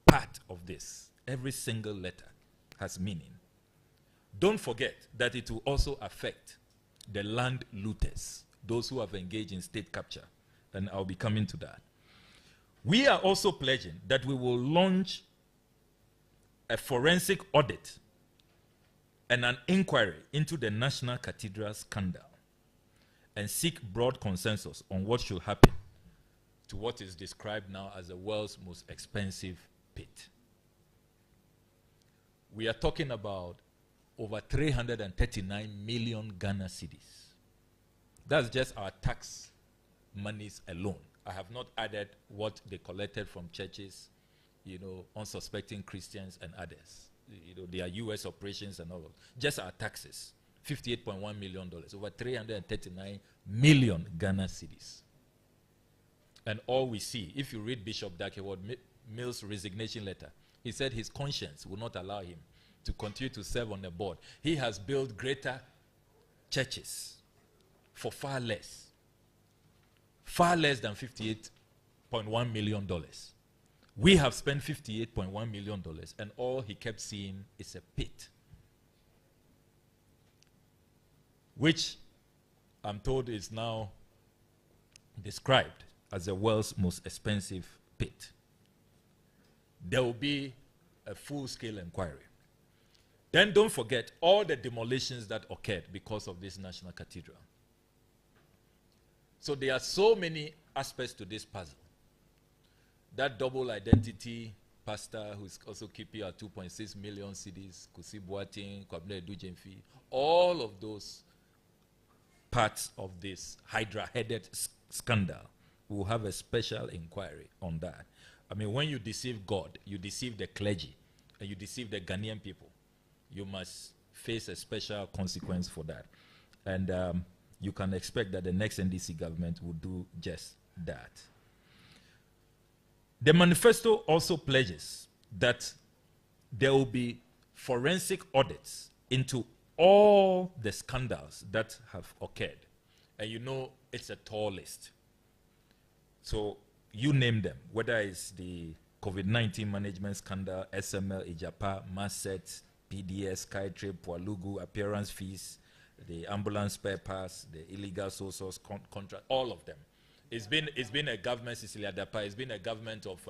part of this. Every single letter has meaning. Don't forget that it will also affect the land looters, those who have engaged in state capture, and I'll be coming to that. We are also pledging that we will launch a forensic audit and an inquiry into the National Cathedral scandal and seek broad consensus on what should happen to what is described now as the world's most expensive pit. We are talking about over 339 million Ghana cedis. That's just our tax monies alone. I have not added what they collected from churches, you know, unsuspecting Christians and others. You know, their US operations and all of just our taxes, $58.1 million, over 339 million Ghana cedis. And all we see, if you read Bishop Dakeward Mills' resignation letter, he said his conscience will not allow him to continue to serve on the board. He has built greater churches for far less than $58.1 million. We have spent $58.1 million, and all he kept seeing is a pit, which I'm told is now described as the world's most expensive pit. There will be a full-scale inquiry. Then don't forget all the demolitions that occurred because of this National Cathedral. So there are so many aspects to this puzzle. That double identity pastor who's also keeping at 2.6 million cedis, Kusi Boateng, Kwabena Edu-Jemfi, all of those parts of this hydra-headed scandal will have a special inquiry on that. I mean, when you deceive God, you deceive the clergy, and you deceive the Ghanaian people, you must face a special consequence for that. And you can expect that the next NDC government will do just that. The manifesto also pledges that there will be forensic audits into all the scandals that have occurred. And you know it's a tall list. So you name them, whether it's the COVID-19 management scandal, SML, Ijapa, Masset, PDS, Skytrip, Pualugu, appearance fees, the ambulance spare parts, the illegal sole source contract, all of them. It's been a government, Cecilia Dapa, it's been a government of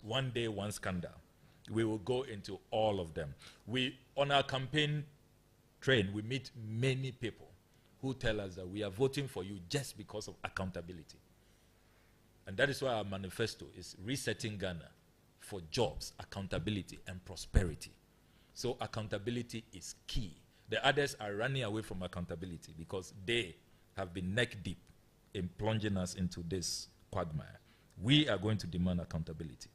one day, one scandal. We will go into all of them. On our campaign train, we meet many people who tell us that we are voting for you just because of accountability. And that is why our manifesto is resetting Ghana for jobs, accountability, and prosperity. So accountability is key. The others are running away from accountability because they have been neck deep in plunging us into this quagmire. We are going to demand accountability.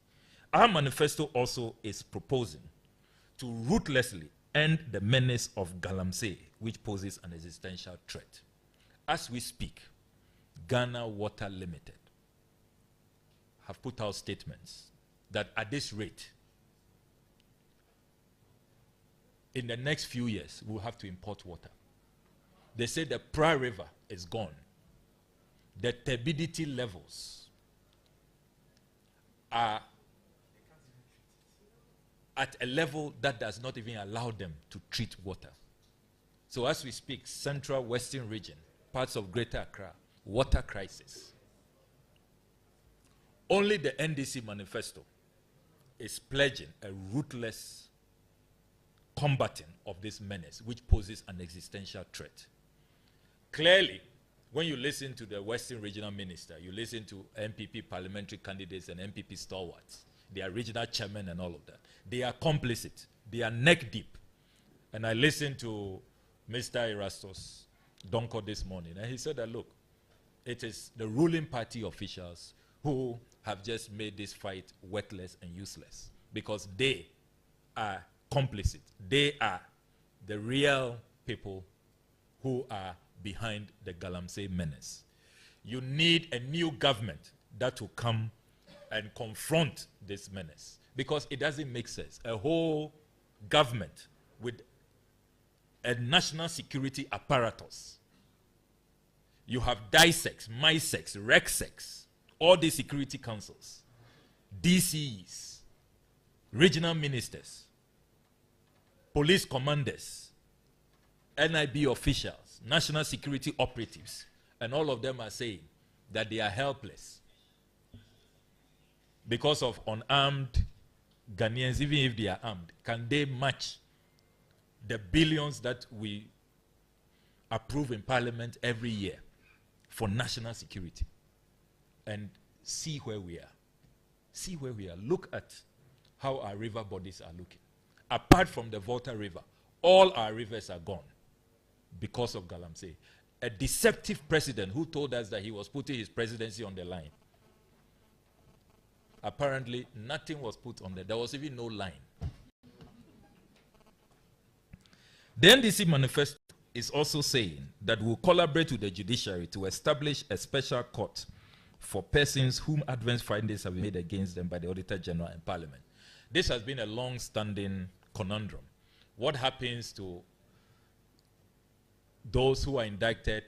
Our manifesto also is proposing to ruthlessly end the menace of Galamsey, which poses an existential threat. As we speak, Ghana Water Limited have put out statements that at this rate, in the next few years, we'll have to import water. They say the Pra River is gone. The turbidity levels are at a level that does not even allow them to treat water. So as we speak, central western region, parts of Greater Accra, water crisis. Only the NDC manifesto is pledging a ruthless combating of this menace, which poses an existential threat. Clearly, when you listen to the Western Regional Minister, you listen to MPP parliamentary candidates and MPP stalwarts, their regional chairman and all of that. They are complicit. They are neck deep. And I listened to Mr. Erastus Donko this morning, and he said that, look, it is the ruling party officials who have just made this fight worthless and useless, because they are complicit. They are the real people who are behind the Galamsey menace. You need a new government that will come and confront this menace, because it doesn't make sense. A whole government with a national security apparatus. You have DISEX, MISEX, RECSEX, all the security councils, DCs, regional ministers, police commanders, NIB officials, national security operatives, and all of them are saying that they are helpless because of unarmed Ghanaians. Even if they are armed, can they match the billions that we approve in Parliament every year for national security? And see where we are. See where we are. Look at how our river bodies are looking. Apart from the Volta River, all our rivers are gone because of Galamsey. A deceptive president who told us that he was putting his presidency on the line. Apparently, nothing was put on there. There was even no line. The NDC manifesto is also saying that we'll collaborate with the judiciary to establish a special court for persons whom adverse findings have been made against them by the Auditor General and Parliament. This has been a long-standing conundrum. What happens to those who are indicted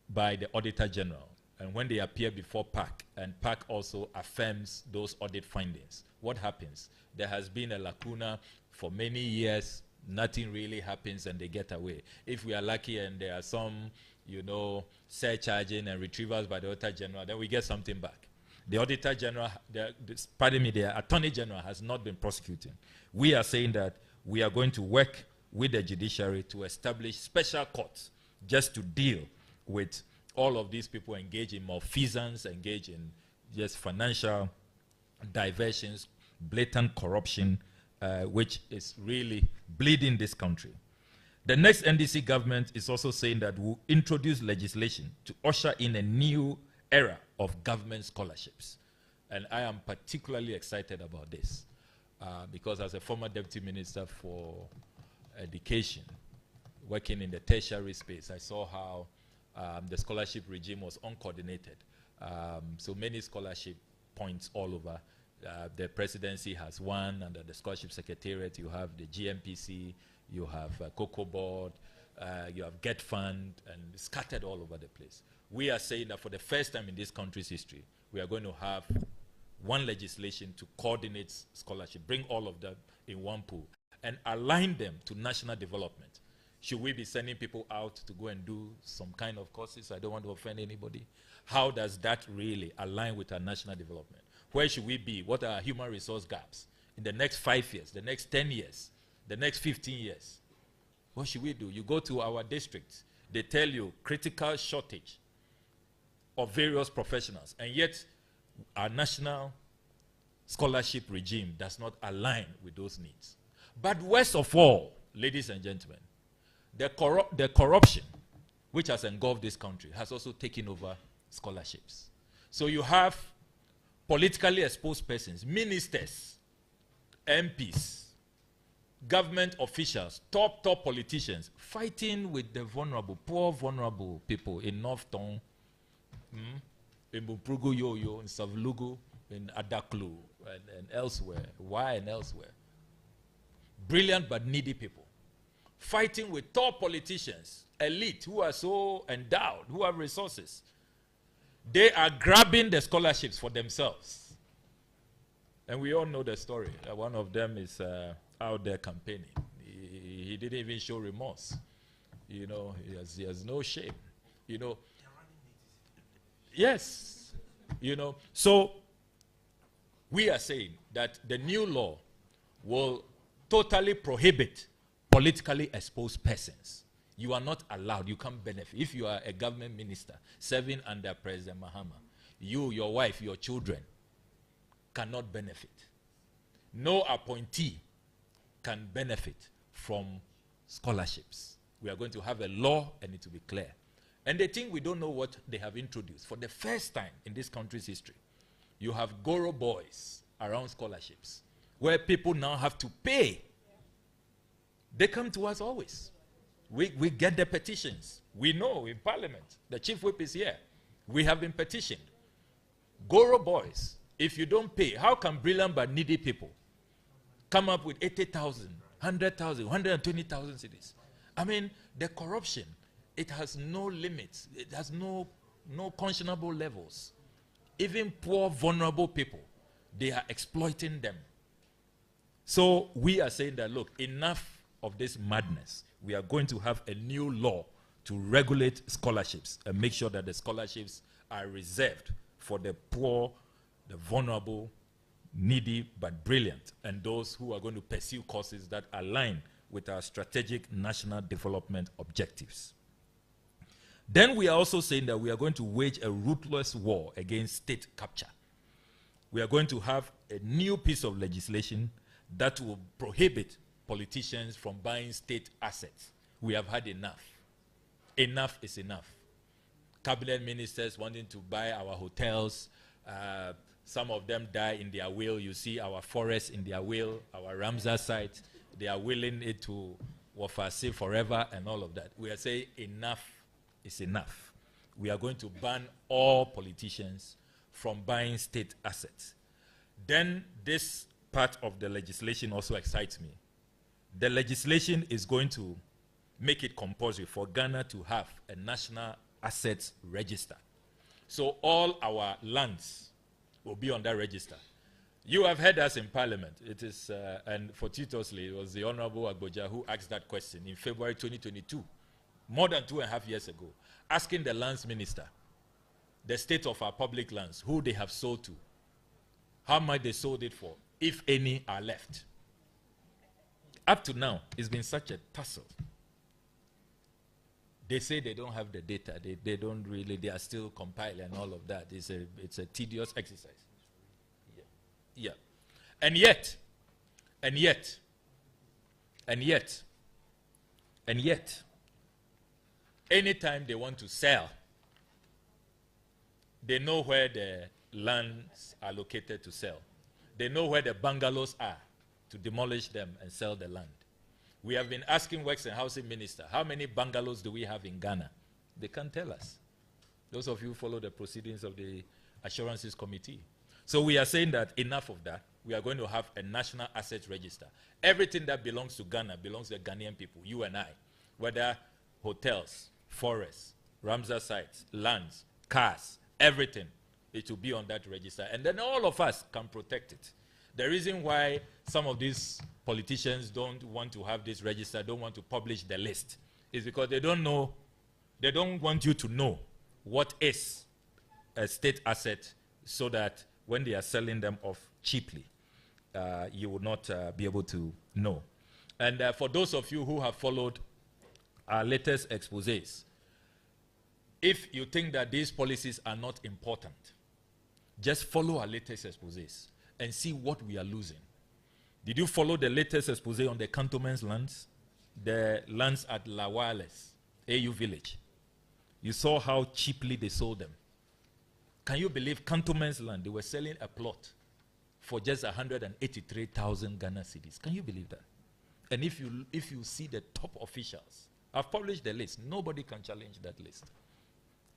by the Auditor General, and when they appear before PAC, and PAC also affirms those audit findings? What happens? There has been a lacuna for many years. Nothing really happens and they get away. If we are lucky and there are some, surcharging and retrievals by the Auditor General, then we get something back. The Auditor General, the Attorney General has not been prosecuting. We are saying that we are going to work with the judiciary to establish special courts just to deal with all of these people engaged in malfeasance, engaged in just financial diversions, blatant corruption, which is really bleeding this country. The next NDC government is also saying that we'll introduce legislation to usher in a new era of government scholarships. And I am particularly excited about this because as a former deputy minister for education, working in the tertiary space, I saw how the scholarship regime was uncoordinated. So many scholarship points all over. The presidency has one, under the scholarship secretariat you have the GMPC, you have Cocoa Board, you have Get Fund, and scattered all over the place. We are saying that for the first time in this country's history, we are going to have one legislation to coordinate scholarship, bring all of them in one pool, and align them to national development. Should we be sending people out to go and do some kind of courses? I don't want to offend anybody. How does that really align with our national development? Where should we be? What are our human resource gaps in the next 5 years, the next 10 years, the next 15 years? What should we do? You go to our districts, they tell you critical shortage of various professionals, and yet our national scholarship regime does not align with those needs. But worst of all, ladies and gentlemen, the corruption which has engulfed this country has also taken over scholarships. So you have politically exposed persons, ministers, MPs, government officials, top politicians, fighting with the vulnerable, poor vulnerable people in North Town, in Buprugu Yoyo, in Savlugu, in Adaklu, and elsewhere, why and elsewhere. Brilliant but needy people. Fighting with top politicians, elite, who are so endowed, who have resources. They are grabbing the scholarships for themselves. And we all know the story. One of them is out there campaigning. He didn't even show remorse. He has no shame. Yes. So we are saying that the new law will totally prohibit politically exposed persons. You are not allowed, you can't benefit. If you are a government minister serving under President Mahama, you, your wife, your children cannot benefit. No appointee can benefit from scholarships. We are going to have a law and it will be clear. And they think we don't know what they have introduced. For the first time in this country's history, you have Goro boys around scholarships, where people now have to pay. They come to us always. We get the petitions. We know in Parliament, the Chief Whip is here. We have been petitioned. Goro boys, if you don't pay, how can brilliant but needy people come up with 80,000, 100,000, 120,000 cities? I mean, the corruption, it has no limits. It has no conscionable levels. Even poor, vulnerable people, they are exploiting them. So we are saying that, look, enough of this madness. We are going to have a new law to regulate scholarships and make sure that the scholarships are reserved for the poor, the vulnerable, needy but brilliant, and those who are going to pursue courses that align with our strategic national development objectives. Then we are also saying that we are going to wage a ruthless war against state capture. We are going to have a new piece of legislation that will prohibit politicians from buying state assets. We have had enough. Enough is enough. Cabinet ministers wanting to buy our hotels. Some of them die in their will. You see our forests in their will, our Ramsar site. They are willing it to Wafasi forever and all of that. We are saying enough is enough. We are going to ban all politicians from buying state assets. Then this part of the legislation also excites me. The legislation is going to make it compulsory for Ghana to have a national assets register. So all our lands will be on that register. You have heard us in Parliament. It is, and fortuitously, it was the Honorable Agboja who asked that question in February 2022, more than 2.5 years ago, asking the lands minister, the state of our public lands, who they have sold to, how much they sold it for, if any are left. Up to now, it's been such a tussle. They say they don't have the data. They don't really, they are still compiling and all of that. It's a tedious exercise. Yeah. And yet, anytime they want to sell, they know where the lands are located to sell. They know where the bungalows are to demolish them and sell the land. We have been asking Works and Housing Minister, how many bungalows do we have in Ghana? They can't tell us. Those of you who follow the proceedings of the Assurances Committee. So we are saying that enough of that. We are going to have a national assets register. Everything that belongs to Ghana belongs to the Ghanaian people, you and I. Whether hotels, forests, Ramsar sites, lands, cars, everything, it will be on that register. And then all of us can protect it. The reason why some of these politicians don't want to have this register, don't want to publish the list, is because they don't know, they don't want you to know what is a state asset, so that when they are selling them off cheaply, you will not be able to know. And for those of you who have followed our latest exposés, if you think that these policies are not important, just follow our latest exposés and see what we are losing. Did you follow the latest expose on the cantonment's lands? The lands at Lawales, AU village. You saw how cheaply they sold them. Can you believe cantonment's land? They were selling a plot for just 183,000 Ghana cedis. Can you believe that? And if you see the top officials, I've published the list. Nobody can challenge that list.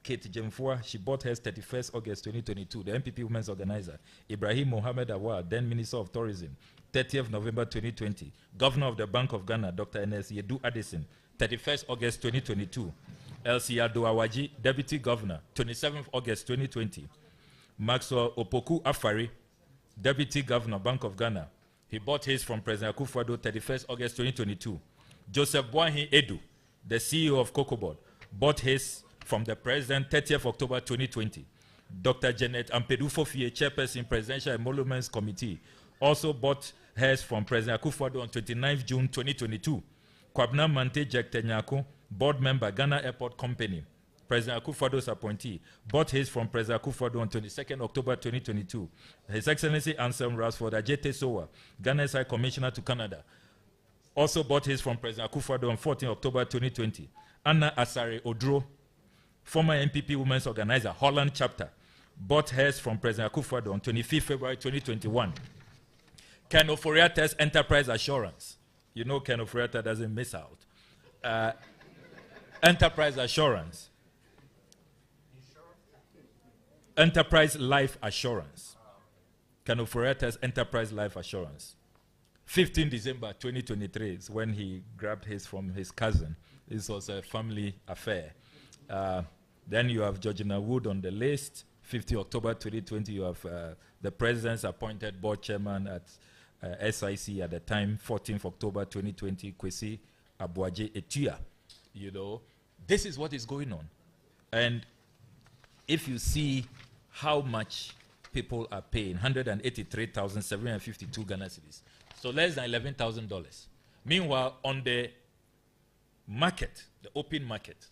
Kate Jemfua, she bought hers 31st August 2022, the MPP Women's Organizer. Ibrahim Mohammed Awad, then Minister of Tourism, 30th November 2020. Governor of the Bank of Ghana, Dr. N.S. Yedu Addison, 31st August 2022. Elsie Adoawaji, Deputy Governor, 27th August 2020. Maxwell Opoku Afari, Deputy Governor, Bank of Ghana. He bought his from President Akufo-Addo, 31st August 2022. Joseph Boahi Edu, the CEO of COCOBOD, bought his from the President, 30th October 2020. Dr. Janet Ampedu-Fofie, Chairperson, Presidential Emoluments Committee, also bought hers from President Akufo-Addo on 29th June 2022. Kwabna Mante Jek Tenyako, Board Member, Ghana Airport Company, President Akufo-Addo's appointee, bought his from President Akufo-Addo on 22nd October 2022. His Excellency Anselm Rasford Ajete Sowa, Ghana's High Commissioner to Canada, also bought his from President Akufo-Addo on 14th October 2020. Anna Asare Odro, former MPP women's organizer, Holland chapter, bought hers from President Akufo-Addo on 25 February 2021. Ken Ofori-Attah's Enterprise Assurance. You know Ken Ofori-Attah doesn't miss out. Enterprise Assurance. Enterprise Life Assurance. Ken Ofori-Attah's Enterprise Life Assurance. 15 December 2023 is when he grabbed his from his cousin. This was a family affair. Then you have Georgina Wood on the list. 50 October 2020, you have the president's appointed board chairman at SIC at the time, 14th October 2020, Kwesi Abuaje Etua. You know, this is what is going on. And if you see how much people are paying, 183,752 Ghana cedis, so less than $11,000. Meanwhile, on the market, the open market,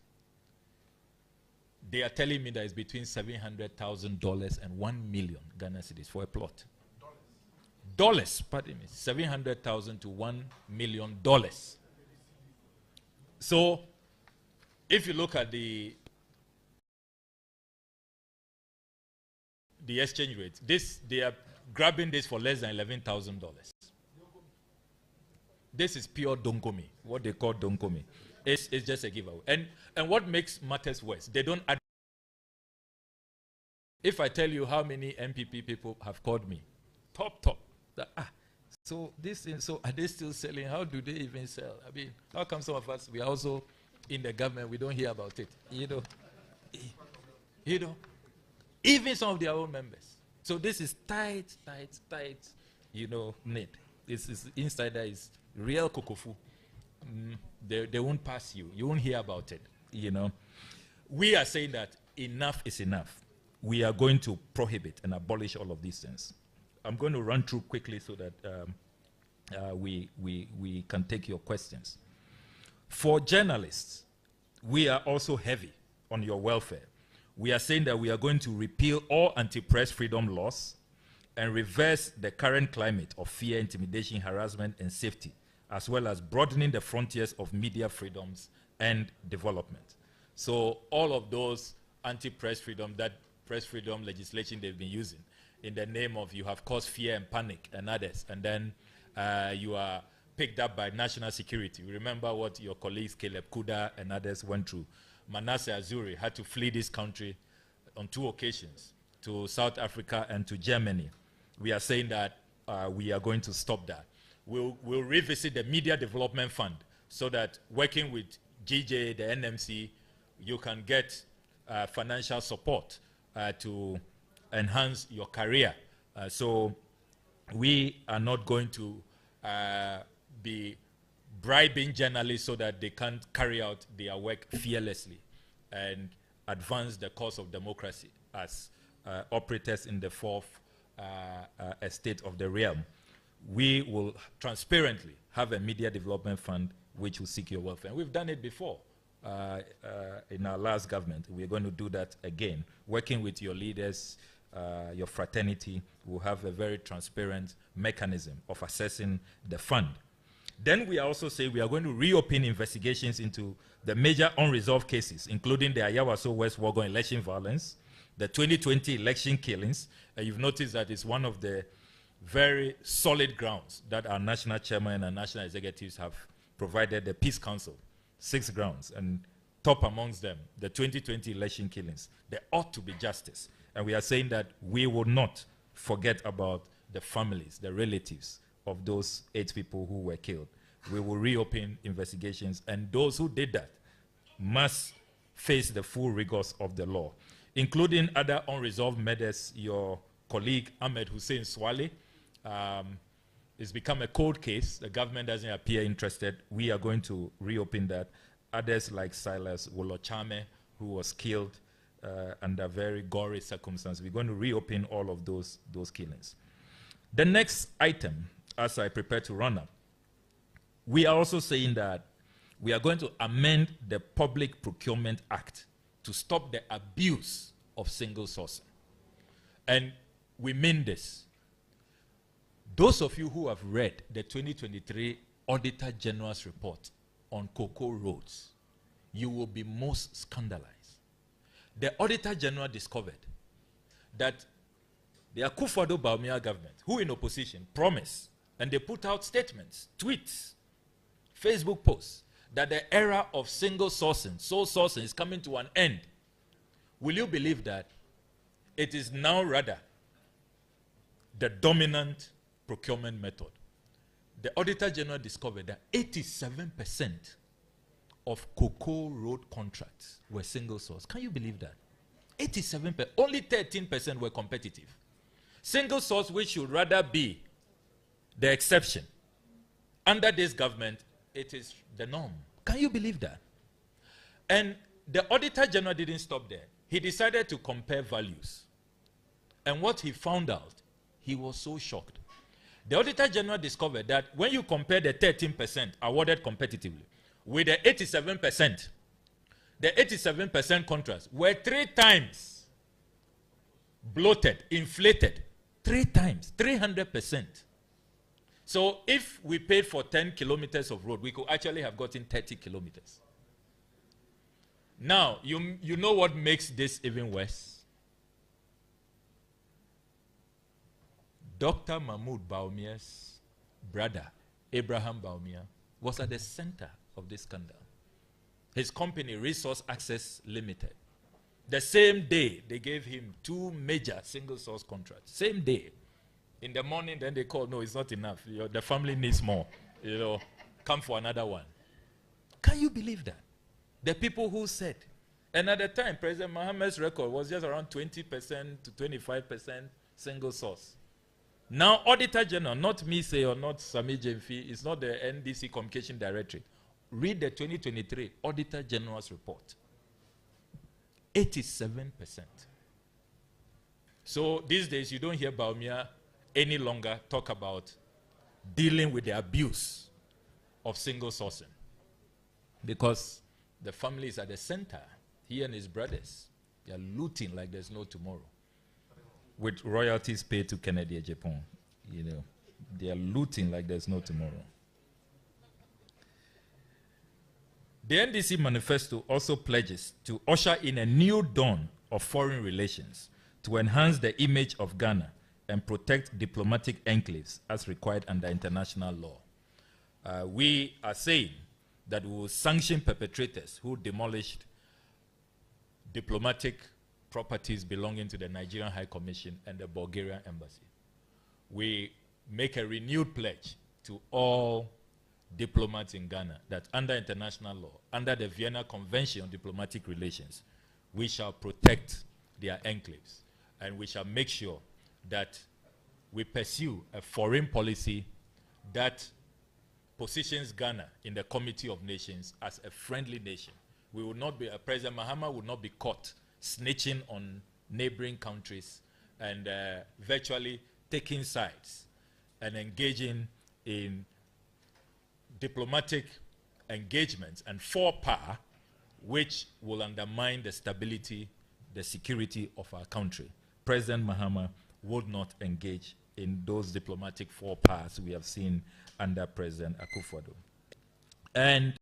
they are telling me that it's between $700,000 and 1 million Ghana cedis for a plot. Dollars, pardon me, $700,000 to $1 million. So, if you look at the exchange rate, they are grabbing this for less than $11,000. This is pure donkomi, what they call donkomi. It's just a giveaway. And what makes matters worse, they don't add. If I tell you how many MPP people have called me, top, so this thing, so are they still selling? How do they even sell? I mean, how come some of us, we are also in the government, we don't hear about it? You know, even some of their own members. So this is tight, you know, knit. This is insider is real kokofu. They won't pass you. You won't hear about it, you know. We are saying that enough is enough. We are going to prohibit and abolish all of these things. I'm going to run through quickly so that we can take your questions. For journalists, we are also heavy on your welfare. We are saying that we are going to repeal all anti-press freedom laws and reverse the current climate of fear, intimidation, harassment, and safety, as well as broadening the frontiers of media freedoms and development. So all of those anti-press freedom, that press freedom legislation they've been using in the name of you have caused fear and panic and others, and then you are picked up by national security. Remember what your colleagues Caleb Kuda and others went through. Manasseh Azuri had to flee this country on 2 occasions, to South Africa and to Germany. We are saying that we are going to stop that. We'll revisit the Media Development Fund so that working with GJ, the NMC, you can get financial support to enhance your career. So we are not going to be bribing journalists so that they can't carry out their work fearlessly and advance the cause of democracy as operators in the fourth estate of the realm. We will transparently have a media development fund which will seek your welfare. And we've done it before in our last government. We're going to do that again. Working with your leaders, your fraternity, will have a very transparent mechanism of assessing the fund. Then we also say we are going to reopen investigations into the major unresolved cases, including the Ayawaso West Wuogon election violence, the 2020 election killings. You've noticed that it's one of the very solid grounds that our national chairman and our national executives have provided the Peace Council, 6 grounds, and top amongst them, the 2020 election killings. There ought to be justice. And we are saying that we will not forget about the families, the relatives of those 8 people who were killed. We will reopen investigations, and those who did that must face the full rigors of the law, including other unresolved murders. Your colleague Ahmed Hussein Swale, it's become a cold case. The government doesn't appear interested. We are going to reopen that. Others like Silas Wolochame, who was killed under very gory circumstances. We're going to reopen all of those killings. The next item, as I prepare to run up, we are also saying that we are going to amend the Public Procurement Act to stop the abuse of single sourcing. And we mean this. Those of you who have read the 2023 Auditor General's report on cocoa roads, you will be most scandalized. the Auditor General discovered that the Akufo-Addo-Bawumia government, who in opposition, promised, and they put out statements, tweets, Facebook posts, that the era of single sourcing, sole sourcing is coming to an end. Will you believe that it is now rather the dominant procurement method? The Auditor General discovered that 87% of cocoa road contracts were single source. Can you believe that? 87%. Only 13% were competitive. Single source, which should rather be the exception. Under this government, it is the norm. Can you believe that? And the Auditor General didn't stop there. He decided to compare values. And what he found out, he was so shocked. The Auditor General discovered that when you compare the 13% awarded competitively with the 87%, the 87% contracts were 3 times bloated, inflated, 3 times, 300%. So if we paid for 10 kilometers of road, we could actually have gotten 30 kilometers. Now, you know what makes this even worse? Dr. Mahmoud Bawumia's brother, Abraham Bawumia, was at the center of this scandal. His company, Resource Access Limited, the same day they gave him 2 major single source contracts. Same day. In the morning, then they called, no, it's not enough. The family needs more. Come for another one. Can you believe that? The people who said, and at the time, President Mohammed's record was just around 20% to 25% single source. Now, Auditor General, not me say or not Sami Jemfi, it's not the NDC Communication Directorate. Read the 2023 Auditor General's report. 87%. So these days, you don't hear Bawumia any longer talk about dealing with the abuse of single sourcing, because the family is at the center. He and his brothers, they are looting like there's no tomorrow, with royalties paid to Kennedy Japan. They are looting like there's no tomorrow. The NDC manifesto also pledges to usher in a new dawn of foreign relations to enhance the image of Ghana and protect diplomatic enclaves as required under international law. We are saying that we will sanction perpetrators who demolished diplomatic properties belonging to the Nigerian High Commission and the Bulgarian Embassy. We make a renewed pledge to all diplomats in Ghana that under international law, under the Vienna Convention on Diplomatic Relations, we shall protect their enclaves, and we shall make sure that we pursue a foreign policy that positions Ghana in the Committee of Nations as a friendly nation. We will not be, President Mahama will not be caught snitching on neighboring countries and virtually taking sides and engaging in diplomatic engagements and forepower which will undermine the stability, the security of our country. President Mahama would not engage in those diplomatic forepowers we have seen under President Akufo-Addo. And